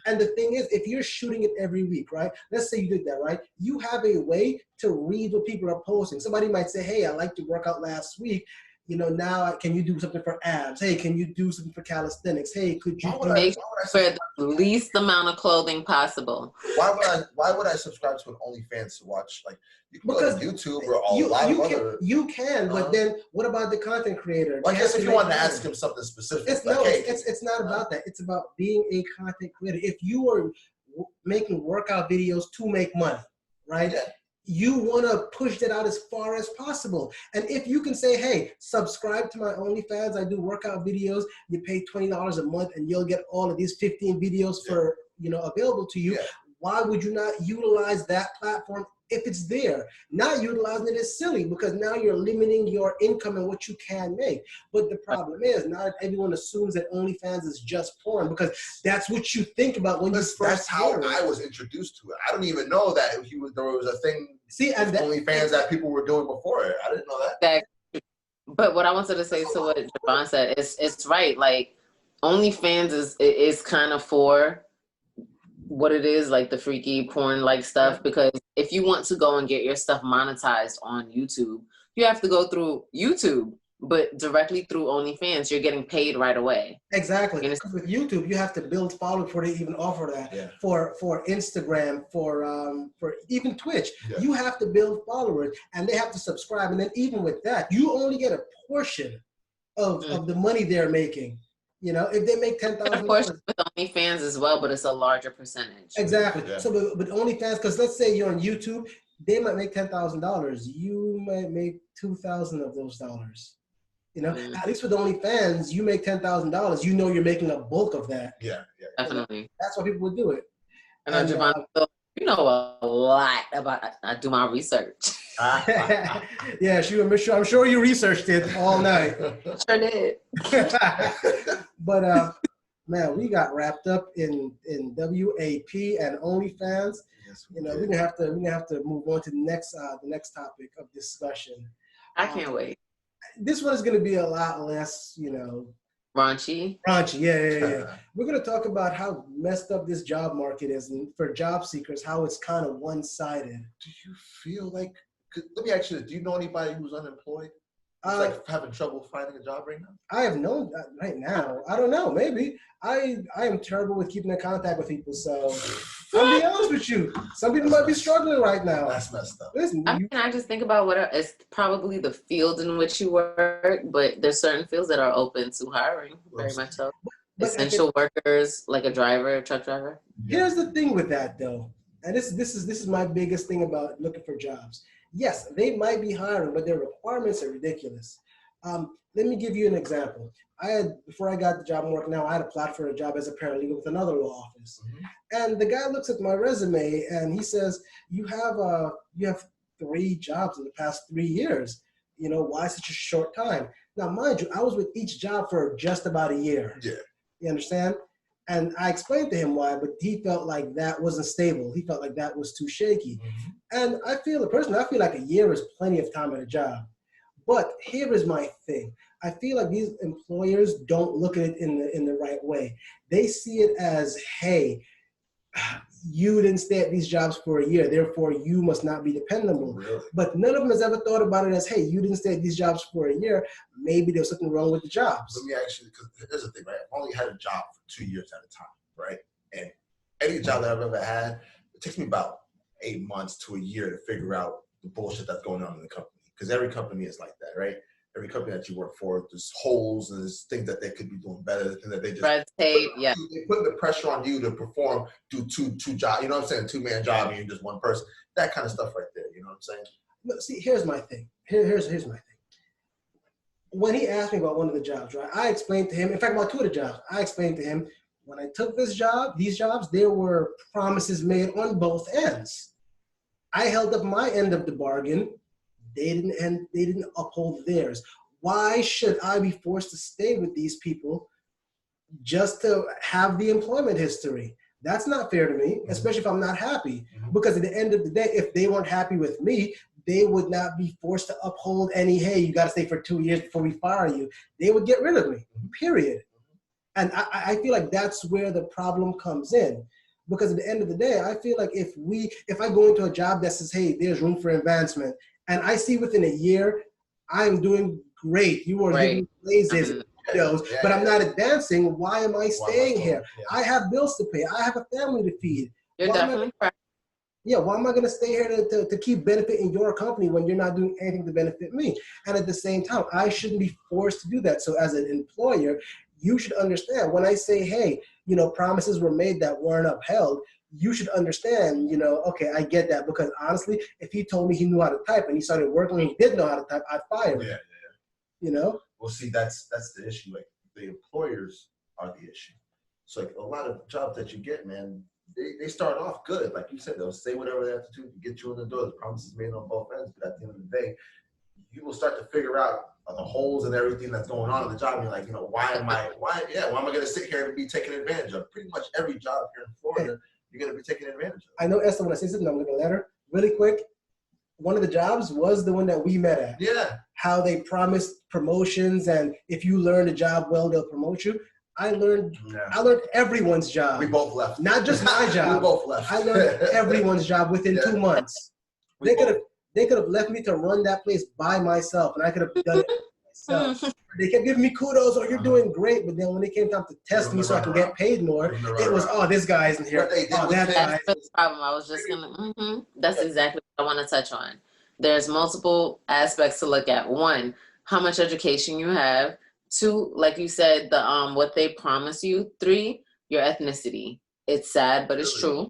A: And the thing is, if you're shooting it every week, right? Let's say you did that, right? You have a way to read what people are posting. Somebody might say, hey, I liked your workout last week. You know, now can you do something for abs? Hey, can you do something for calisthenics? Hey, could you
C: make for the least amount of clothing possible?
B: Why would I subscribe to an OnlyFans to watch? Like, you can go to YouTube or a lot of other.
A: You can, but then what about the content creator?
B: Well, I guess if you want to ask him something specific,
A: it's not about that. It's about being a content creator. If you are making workout videos to make money, right? Yeah. You want to push that out as far as possible. And if you can say, hey, subscribe to my OnlyFans, I do workout videos, you pay $20 a month and you'll get all of these 15 videos for, available to you. Yeah. Why would you not utilize that platform if it's there? Not utilizing it is silly because now you're limiting your income and what you can make. But the problem is not everyone assumes that OnlyFans is just porn because that's what you think about when you first
B: That's how
A: hear it.
B: I was introduced to it. I don't even know that there was a thing with OnlyFans that people were doing before it. I didn't know that.
C: But what I wanted to say to what Javon said, it's right. Like OnlyFans is kind of for what it is, like the freaky porn like stuff, because if you want to go and get your stuff monetized on YouTube, you have to go through YouTube, but directly through OnlyFans, you're getting paid right away.
A: Exactly. Because with YouTube, you have to build following before they even offer that. Yeah. For Instagram, for even Twitch, you have to build followers and they have to subscribe. And then even with that, you only get a portion of the money they're making. You know, if they make $10,000,
C: of course with OnlyFans as well, but it's a larger percentage.
A: Exactly. Yeah. So, but OnlyFans, because let's say you're on YouTube, they might make $10,000. You might make $2,000 of those dollars. You know, at least with OnlyFans, you make $10,000. You know, you're making a bulk of that.
B: Yeah,
C: definitely.
A: That's why people would do it.
C: And Javon, you know a lot about. I do my research.
A: Yeah, I'm sure you researched it all night.
C: Sure did.
A: But man, we got wrapped up in WAP and OnlyFans.
B: Yes,
A: we're gonna have to move on to the next topic of discussion.
C: I can't wait.
A: This one is gonna be a lot less,
C: raunchy.
A: Yeah. We're gonna talk about how messed up this job market is, and for job seekers, how it's kind of one-sided.
B: Do you feel like? Let me ask you this: do you know anybody who's unemployed? Who's like having trouble finding a job right now?
A: I have no right now. I don't know. Maybe I am terrible with keeping in contact with people. So I'll be honest with you. Some people might be struggling right now.
B: That's messed up.
A: Listen,
C: I just think about it's probably the field in which you work, but there's certain fields that are open to hiring. Very much so. Essential workers, like a driver, a truck driver.
A: Here's the thing with that though, and this is my biggest thing about looking for jobs. Yes, they might be hiring, but their requirements are ridiculous. Let me give you an example. Before I got the job I'm working now, I had applied for a job as a paralegal with another law office. And the guy looks at my resume and he says, you have 3 jobs in the past 3 years. You know, why such a short time? Now, mind you, I was with each job for just about a year.
B: Yeah.
A: You understand? And I explained to him why, but he felt like that wasn't stable. He felt like that was too shaky. And I feel like a year is plenty of time at a job. But here is my thing. I feel like these employers don't look at it in the right way. They see it as, hey, you didn't stay at these jobs for a year, therefore you must not be dependable.
B: Really?
A: But none of them has ever thought about it as, hey, you didn't stay at these jobs for a year. Maybe there's something wrong with the jobs.
B: Let me actually, because here's the thing, right? I've only had a job for 2 years at a time, right? And any job that I've ever had, it takes me about 8 months to a year to figure out the bullshit that's going on in the company. Because every company is like that, right? Every company that you work for, there's holes and there's things that they could be doing better, things that they just
C: red tape,
B: they put the pressure on you to perform, do two jobs, you know what I'm saying? 2-man job and you're just one person. That kind of stuff right there, you know what I'm saying?
A: Look, see, here's my thing. Here's my thing. When he asked me about one of the jobs, right, I explained to him, in fact, about 2 of the jobs, I explained to him, when I took these jobs, there were promises made on both ends. I held up my end of the bargain. They didn't uphold theirs. Why should I be forced to stay with these people just to have the employment history? That's not fair to me, especially if I'm not happy. Because at the end of the day, if they weren't happy with me, they would not be forced to uphold any, hey, you got to stay for 2 years before we fire you. They would get rid of me, period. And I feel like that's where the problem comes in. Because at the end of the day, I feel like if I go into a job that says, hey, there's room for advancement, and I see within a year, I'm doing great. You are giving raises, but I'm not advancing. Why am I staying here? I have bills to pay. I have a family to feed.
C: You're definitely right.
A: Yeah, why am I going to stay here to keep benefiting your company when you're not doing anything to benefit me? And at the same time, I shouldn't be forced to do that. So as an employer, you should understand when I say, hey, promises were made that weren't upheld, you should understand, okay, I get that. Because honestly, if he told me he knew how to type and he started working and he didn't know how to type, I'd fire him.
B: Well, see, that's the issue. Like, the employers are the issue. So like a lot of jobs that you get, man, they start off good. Like you said, they'll say whatever they have to do to get you in the door. The promises made on both ends. But at the end of the day, you will start to figure out the holes and everything that's going on in the job. And you're like, why am I going to sit here and be taken advantage of? Pretty much every job here in Florida, you're going to be taken advantage of.
A: I know Esther, when I say something, I'm going to let her really quick. One of the jobs was the one that we met at.
B: Yeah.
A: How they promised promotions, and if you learn the job well, they'll promote you. I learned everyone's job.
B: We both left.
A: Not just my job.
B: We both left.
A: I learned everyone's job within 2 months. They could have left me to run that place by myself, and I could have done it myself. They kept giving me kudos, you're doing great, but then when it came time to test me so I can get paid more, it was, this guy isn't here. That guy.
C: That's the problem. I was just gonna. That's exactly what I want to touch on. There's multiple aspects to look at. 1, how much education you have. 2, like you said, the what they promise you. 3, your ethnicity. It's sad, but it's true.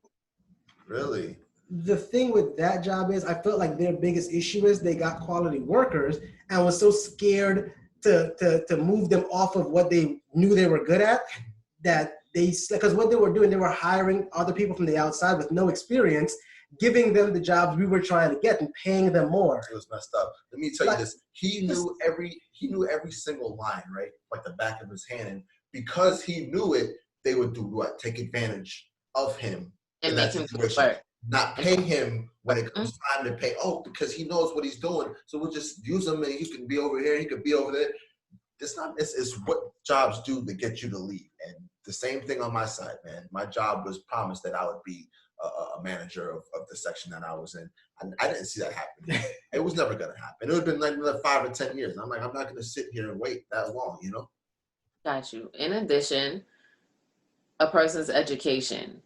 B: Really?
A: The thing with that job is, I felt like their biggest issue is they got quality workers and was so scared to move them off of what they knew they were good at, that because what they were doing, they were hiring other people from the outside with no experience, giving them the jobs we were trying to get and paying them more.
B: It was messed up. Let me tell you this. He knew every single line, right? Like the back of his hand. And because he knew it, they would do what? Take advantage of him
C: and
B: in
C: make
B: that
C: him
B: situation. Not pay him when it comes time to pay. Oh, because he knows what he's doing. So we'll just use him, and he can be over here, he could be over there. It's what jobs do to get you to leave. And the same thing on my side, man. My job was promised that I would be a manager of the section that I was in. I didn't see that happen. It was never going to happen. It would have been like another 5 or 10 years. And I'm like, I'm not going to sit here and wait that long,
C: Got you. In addition, a person's education.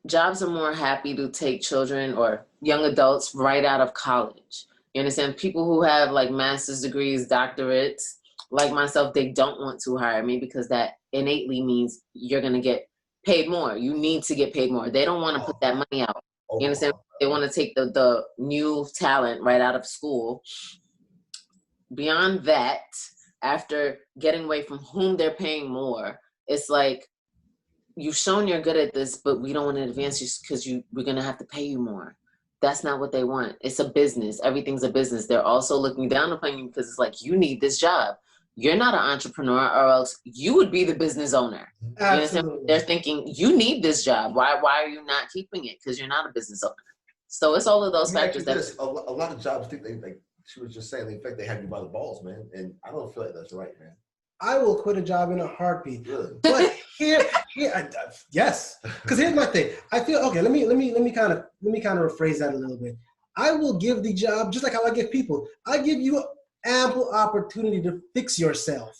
C: Jobs are more happy to take children or young adults right out of college. You understand? People who have like master's degrees, doctorates, like myself, they don't want to hire me because that innately means you're going to get paid more. You need to get paid more. They don't want to put that money out. You understand? They want to take the new talent right out of school. Beyond that, after getting away from whom they're paying more, it's like, you've shown you're good at this, but we don't want to advance you because we're going to have to pay you more. That's not what they want. It's a business. Everything's a business. They're also looking down upon you because it's like, you need this job. You're not an entrepreneur, or else you would be the business owner.
A: Absolutely.
C: They're thinking, you need this job. Why are you not keeping it? Because you're not a business owner. So it's all of those factors.
B: A lot of jobs think like she was just saying, in fact, they have you by the balls, man. And I don't feel like that's right, man.
A: I will quit a job in a heartbeat.
B: Really?
A: But yes. Because here's my thing. I feel okay. Let me kind of rephrase that a little bit. I will give the job just like how I give people. I give you ample opportunity to fix yourself.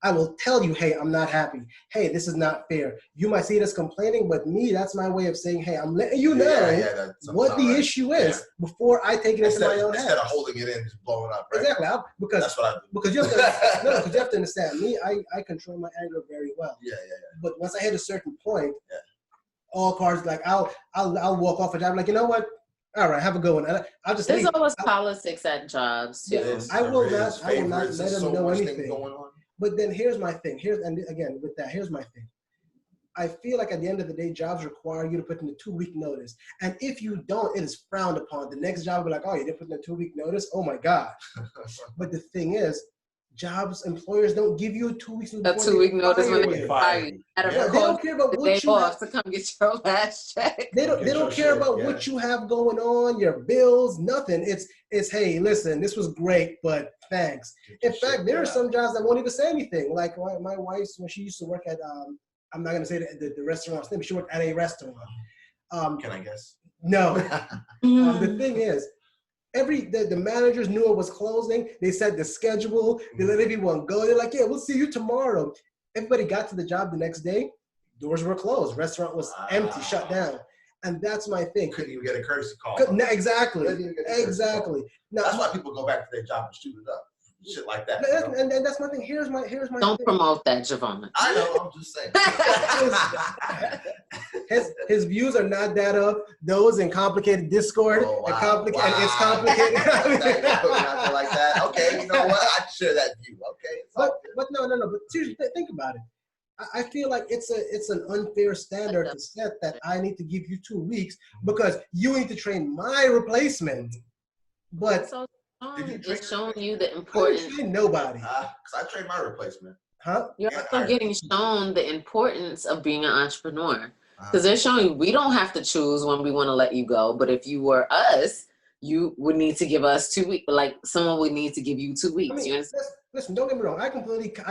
A: I will tell you, hey, I'm not happy. Hey, this is not fair. You might see it as complaining, but me, that's my way of saying, hey, I'm letting you know what the issue is before I take it into my own hands.
B: Instead of holding it in and just blowing up. Right?
A: Exactly. Because that's what I do. Because you have to understand, me, I control my anger very well.
B: Yeah.
A: But once I hit a certain point, all cards, like I'll walk off a job, like, you know what? All right, have a good one. I'll just.
C: There's always politics at jobs too.
A: Yeah, I will not let them know anything. Going on. But then here's my thing. Here's my thing. I feel like at the end of the day, jobs require you to put in a 2-week notice. And if you don't, it is frowned upon. The next job will be like, oh, you didn't put in a 2-week notice? Oh my God. But the thing is, employers don't give you a 2 weeks
C: A
A: before
C: 2 week notice when
A: fire
C: they
A: you.
C: fire you.
A: They don't care about
C: the
A: what
C: day
A: you
C: off
A: have.
C: to come get your last check.
A: They don't care about what you have going on, your bills, nothing. It's hey, listen, this was great, but thanks. In fact, there are some jobs that won't even say anything. Like my wife's, when she used to work at I'm not gonna say the restaurant's name, but she worked at a restaurant.
B: Can I guess?
A: No. The thing is, the managers knew it was closing. They set the schedule. They let everyone go. They're like, yeah, we'll see you tomorrow. Everybody got to the job the next day. Doors were closed. Restaurant was empty, shut down. And that's my thing.
B: Couldn't even get a courtesy call.
A: Exactly. Now,
B: that's why people go back to their job and shoot it up. Shit like that.
A: And that's my thing. Here's my
C: Don't
A: thing.
C: promote that, Javon.
B: I know. I'm just saying.
A: his views are not that of those in complicated Discord.
B: Oh, wow.
A: And it's complicated.
B: Not like that. Okay, you know what? I share that view. Okay.
A: But no. But seriously, think about it. I feel like it's an unfair standard to set that I need to give you 2 weeks because you need to train my replacement. But
C: it's showing you the importance.
A: I didn't train nobody.
B: Because I trained my replacement.
A: Huh?
C: You're also getting shown the importance of being an entrepreneur. Because they're showing you we don't have to choose when we want to let you go. But if you were us, you would need to give us 2 weeks. Like someone would need to give you 2 weeks.
A: I mean,
C: you understand?
A: Listen, don't get me wrong. I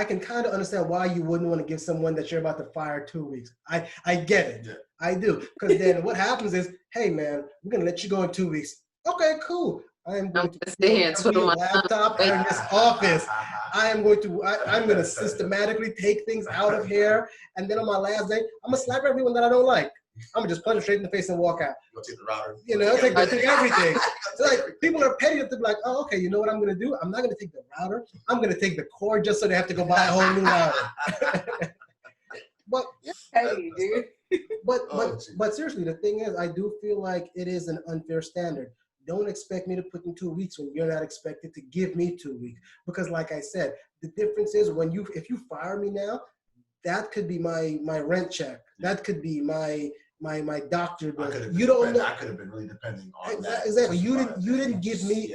A: can kind of understand why you wouldn't want to give someone that you're about to fire 2 weeks. I get it. Yeah. I do. Because then what happens is, hey man, we're gonna let you go in 2 weeks. Okay, cool. I am going to put my laptop in this office. I'm going to systematically take things out of here, and then on my last day, I'm gonna slap everyone that I don't like. I'm gonna just punch them straight in the face and walk out.
B: You'll take the router.
A: You know, take everything. So like people are petty enough to be like, oh, okay, you know what I'm gonna do? I'm not gonna take the router. I'm gonna take the cord just so they have to go buy a whole new router. But
C: hey, dude.
A: But seriously, the thing is, I do feel like it is an unfair standard. Don't expect me to put in 2 weeks when you're not expected to give me 2 weeks. Because like I said, the difference is if you fire me now, that could be my rent check. That could be my doctor bill. You don't know.
B: I could have been really depending on that.
A: Exactly. You didn't give me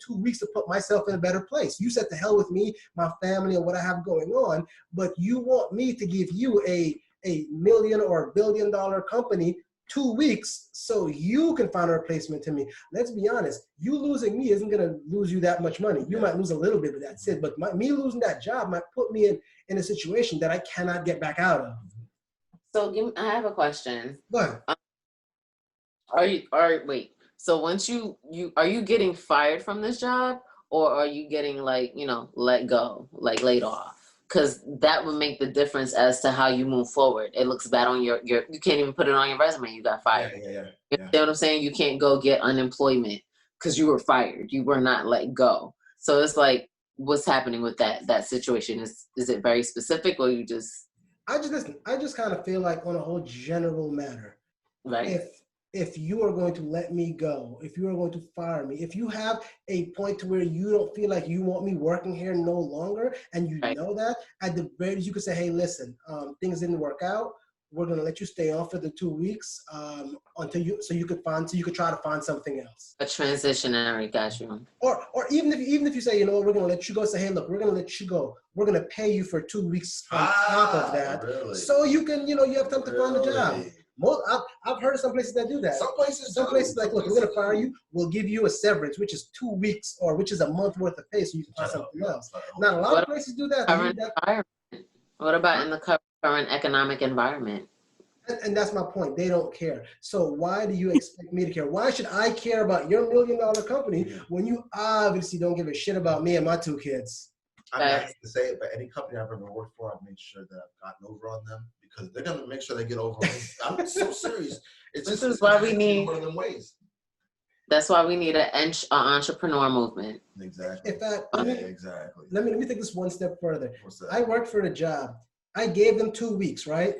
A: 2 weeks to put myself in a better place. You said to hell with me, my family, and what I have going on. But you want me to give you a $1 million or $1 billion company 2 weeks so you can find a replacement to me. Let's be honest. You losing me isn't going to lose you that much money. You might lose a little bit, but that's it. But me losing that job might put me in a situation that I cannot get back out of.
C: So I have a question.
A: Go
C: ahead. Wait. So once are you getting fired from this job, or are you getting let go, like laid off? Because that would make the difference as to how you move forward. It looks bad on your you can't even put it on your resume. You got fired.
B: Yeah.
C: You know what I'm saying? You can't go get unemployment because you were fired. You were not let go. So it's like, what's happening with that situation? Is it very specific, or you just?
A: I just kind of feel like on a whole general matter,
C: right?
A: If you are going to let me go, if you are going to fire me, if you have a point to where you don't feel like you want me working here no longer, and you know that, at the very least you could say, hey, listen, things didn't work out. We're going to let you stay on for the 2 weeks until you could try to find something else.
C: A transitionary, got you.
A: Or even if you say, you know what, we're going to let you go. Say, hey, look, we're going to let you go. We're going to pay you for 2 weeks on top of that,
B: really?
A: So you can, you have time to find a job. I've heard of some places that do that. Some places like, look, we're going to fire you. We'll give you a severance, which is 2 weeks or which is a month worth of pay, so you can find something else. Now, a lot of places do that.
C: What about in the current economic environment?
A: And that's my point. They don't care. So why do you expect me to care? Why should I care about your $1 million company when you obviously don't give a shit about me and my 2 kids?
B: I'm not to say it, but any company I've ever worked for, I've made sure that I've gotten over on them because they're going to make sure they get over me. I'm so serious.
C: This is why we need
B: one of them ways.
C: That's why we need an entrepreneur movement.
B: Exactly.
A: In fact,
B: exactly.
A: Let me take this one step further.
B: What's that?
A: I worked for the job. I gave them 2 weeks, right?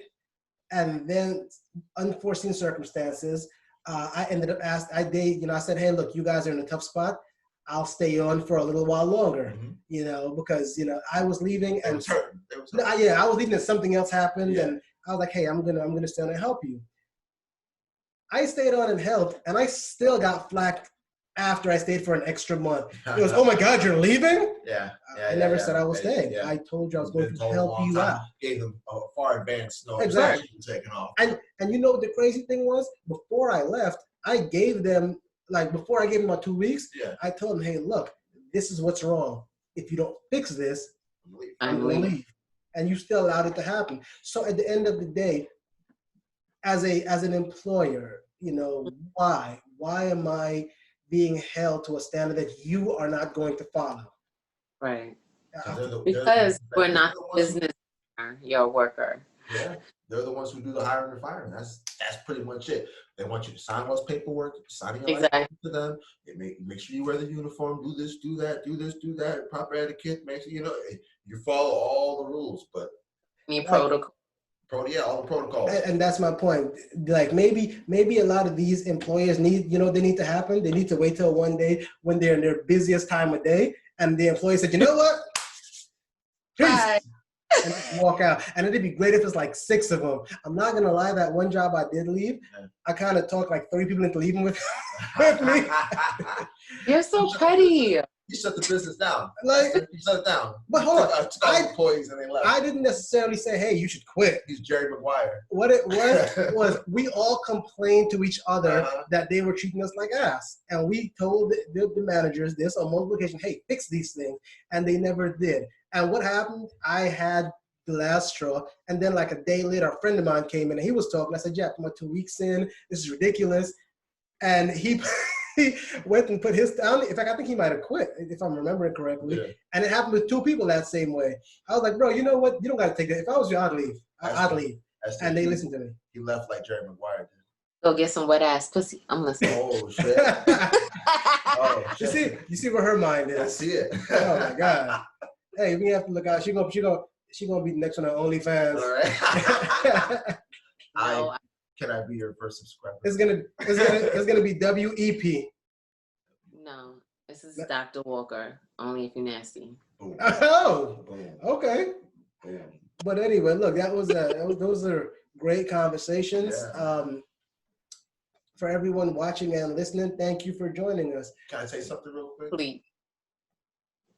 A: And then unforeseen circumstances, I ended up I said, hey, look, you guys are in a tough spot. I'll stay on for a little while longer, because, I was leaving and I was leaving and something else happened. Yeah. And I was like, hey, I'm going to stay on and help you. I stayed on and helped, and I still got flack after I stayed for an extra month. It was, oh my God, you're leaving? I never said I was staying. I told you I was going to help you out.
B: Gave them a far advanced notice.
A: Exactly.
B: Taking off.
A: And you know what the crazy thing was? Before I left, I gave them, like before I gave them my 2 weeks, I told them, hey, look, this is what's wrong. If you don't fix this, I'm going to leave. And you still allowed it to happen. So at the end of the day, as an employer, you know, why am I being held to a standard that you are not going to follow?
C: Right. Because we're not the business owner, you're a worker.
B: Yeah. They're the ones who do the hiring and firing. That's pretty much it. They want you to sign all this paperwork, signing your life to them. Make sure you wear the uniform, do this, do that, do this, do that, proper etiquette, make sure you follow all the rules. But
C: protocol.
B: All the protocols.
A: And that's my point. Like maybe a lot of these employers need, they need to happen. They need to wait till one day when they're in their busiest time of day, and the employee said, you know what? Peace. And just walk out. And it'd be great if it's like 6 of them. I'm not gonna lie, that one job I did leave, I kind of talked like 30 people into leaving with me.
C: You're so petty.
B: You shut the business down.
A: Like,
B: you shut it down.
A: But hold on,
B: employees and they left.
A: I didn't necessarily say, "Hey, you should quit."
B: He's Jerry Maguire.
A: What it was we all complained to each other that they were treating us like ass, and we told the managers this on multiple occasions, "Hey, fix these things," and they never did. And what happened? I had the last straw, and then like a day later, a friend of mine came in and he was talking. I said, "Yeah, I'm 2 weeks in. This is ridiculous," and he went and put his down. In fact, I think he might have quit, if I'm remembering correctly. Yeah. And it happened with 2 people that same way. I was like, bro, you know what? You don't got to take that. If I was you, I'd leave. I'd leave. And they listened to me.
B: He left like Jerry Maguire did.
C: Go get some wet ass pussy. I'm listening.
B: Oh, shit.
A: You see where her mind is.
B: I see it.
A: Oh, my God. Hey, we have to look out. She gonna be next on her OnlyFans.
B: All right. Can I be your first subscriber?
A: It's gonna be WEP.
C: No, this is Dr. Walker. Only if you're nasty.
B: Boom.
A: Oh,
B: Boom.
A: Okay.
B: Boom.
A: But anyway, look, those are great conversations.
B: Yeah.
A: For everyone watching and listening, thank you for joining us.
B: Can I say something real quick?
C: Please.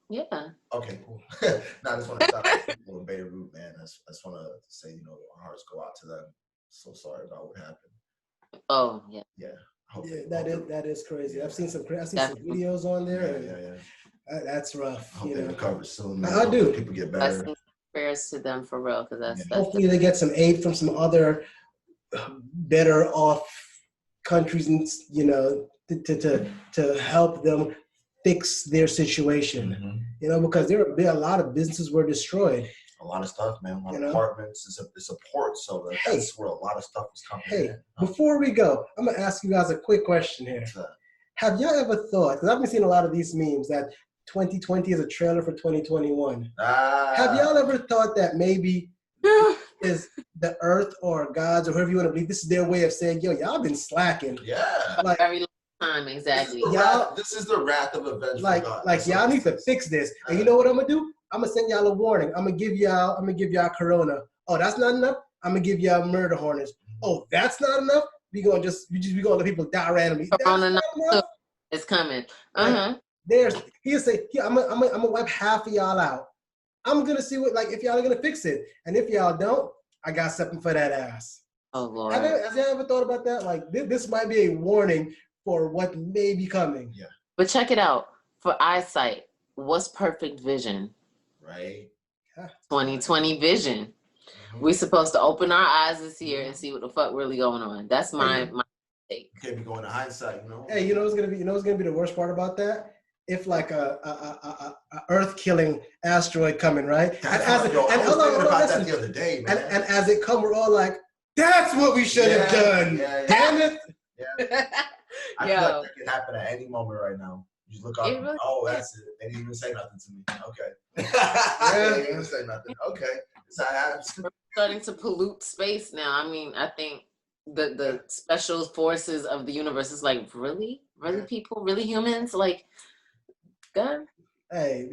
C: Yeah.
B: Okay, cool. Now I just want to stop with people in Beirut, man. I just want to say, our hearts go out to them. So sorry about what happened.
C: Oh, yeah.
A: Yeah. That is crazy. Yeah. I've seen some videos on there. Yeah. That's rough.
B: I hope they recover soon.
A: I do.
B: People get better.
C: Prayers to them for real, because that's
A: hopefully they get some aid from some other better off countries, and to help them fix their situation.
B: Mm-hmm.
A: Because there have been a lot of businesses were destroyed.
B: A lot of stuff, man. A lot of apartments. It's a port, so that's where a lot of stuff is coming in.
A: Before we go, I'm going to ask you guys a quick question here. Have y'all ever thought, because I've been seeing a lot of these memes, that 2020 is a trailer for 2021. Have y'all ever thought that maybe is the earth or gods or whoever you want to believe, this is their way of saying, yo, y'all been slacking.
B: Yeah.
A: Like,
C: very long time, exactly.
B: This is the wrath of avengement.
A: Like y'all need to fix this. And you know what I'm going to do? I'm gonna send y'all a warning. I'm gonna give y'all corona. Oh, that's not enough. I'm gonna give y'all murder hornets. Oh, that's not enough. We gonna let people die randomly.
C: Corona not enough. It's coming.
A: He'll say, I'm gonna wipe half of y'all out. I'm gonna see if y'all are gonna fix it, and if y'all don't, I got something for that ass.
C: Oh Lord.
A: Have you ever thought about that? Like this might be a warning for what may be coming.
B: Yeah.
C: But check it out. For eyesight, what's perfect vision?
B: Right.
C: 2020 vision. Mm-hmm. We're supposed to open our eyes this year and see what the fuck really going on. That's my take.
B: Can't be going to hindsight,
A: Hey, what's gonna be the worst part about that? If like a earth-killing asteroid coming, right?
B: I was thinking about that the other day, man.
A: And as it come, we're all like, "That's what we should have done."
B: Yeah.
A: Damn it!
B: Yeah. I feel like that could happen at any moment right now. You just look up. Really that's it. They didn't even say nothing to me. Okay. They didn't even say nothing. Okay. That's how it happens.
C: We're starting to pollute space now. I mean, I think the special forces of the universe is like, really people, really humans, like, God.
A: Hey,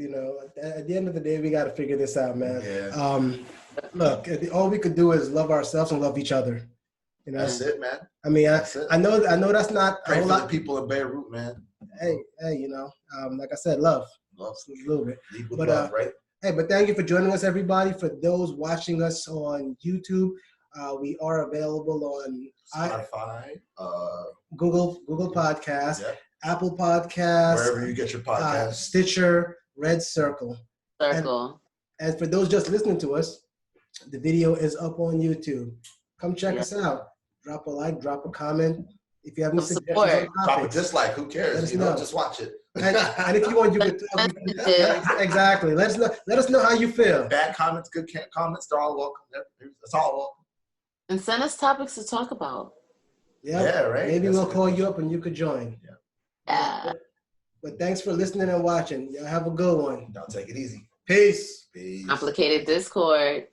A: at the end of the day, we got to figure this out, man.
B: Yeah.
A: Look, all we could do is love ourselves and love each other.
B: That's it, man.
A: I mean, I know that's not
B: Pray for the people in Beirut, man.
A: hey, like I said, love.
B: Love.
A: A little bit.
B: Lead with love, right?
A: Hey, but thank you for joining us, everybody. For those watching us on YouTube, we are available on
B: Spotify,
A: Google Podcasts,
B: yep.
A: Apple Podcasts,
B: wherever you get your podcasts,
A: Stitcher, Red Circle. And for those just listening to us, the video is up on YouTube. Come check us out. Drop a like, drop a comment. If you have any suggestions on topics,
B: drop a dislike. Who cares? Just watch it.
A: And if you want, you can talk. Exactly. Let us know how you feel.
B: Bad comments, good comments, they're all welcome. It's all welcome.
C: And send us topics to talk about.
A: Yeah, right. Maybe we'll call you up and you could join.
C: Yeah.
A: But thanks for listening and watching. Y'all have a good one.
B: Y'all take it easy.
A: Peace.
C: Complicated Discord.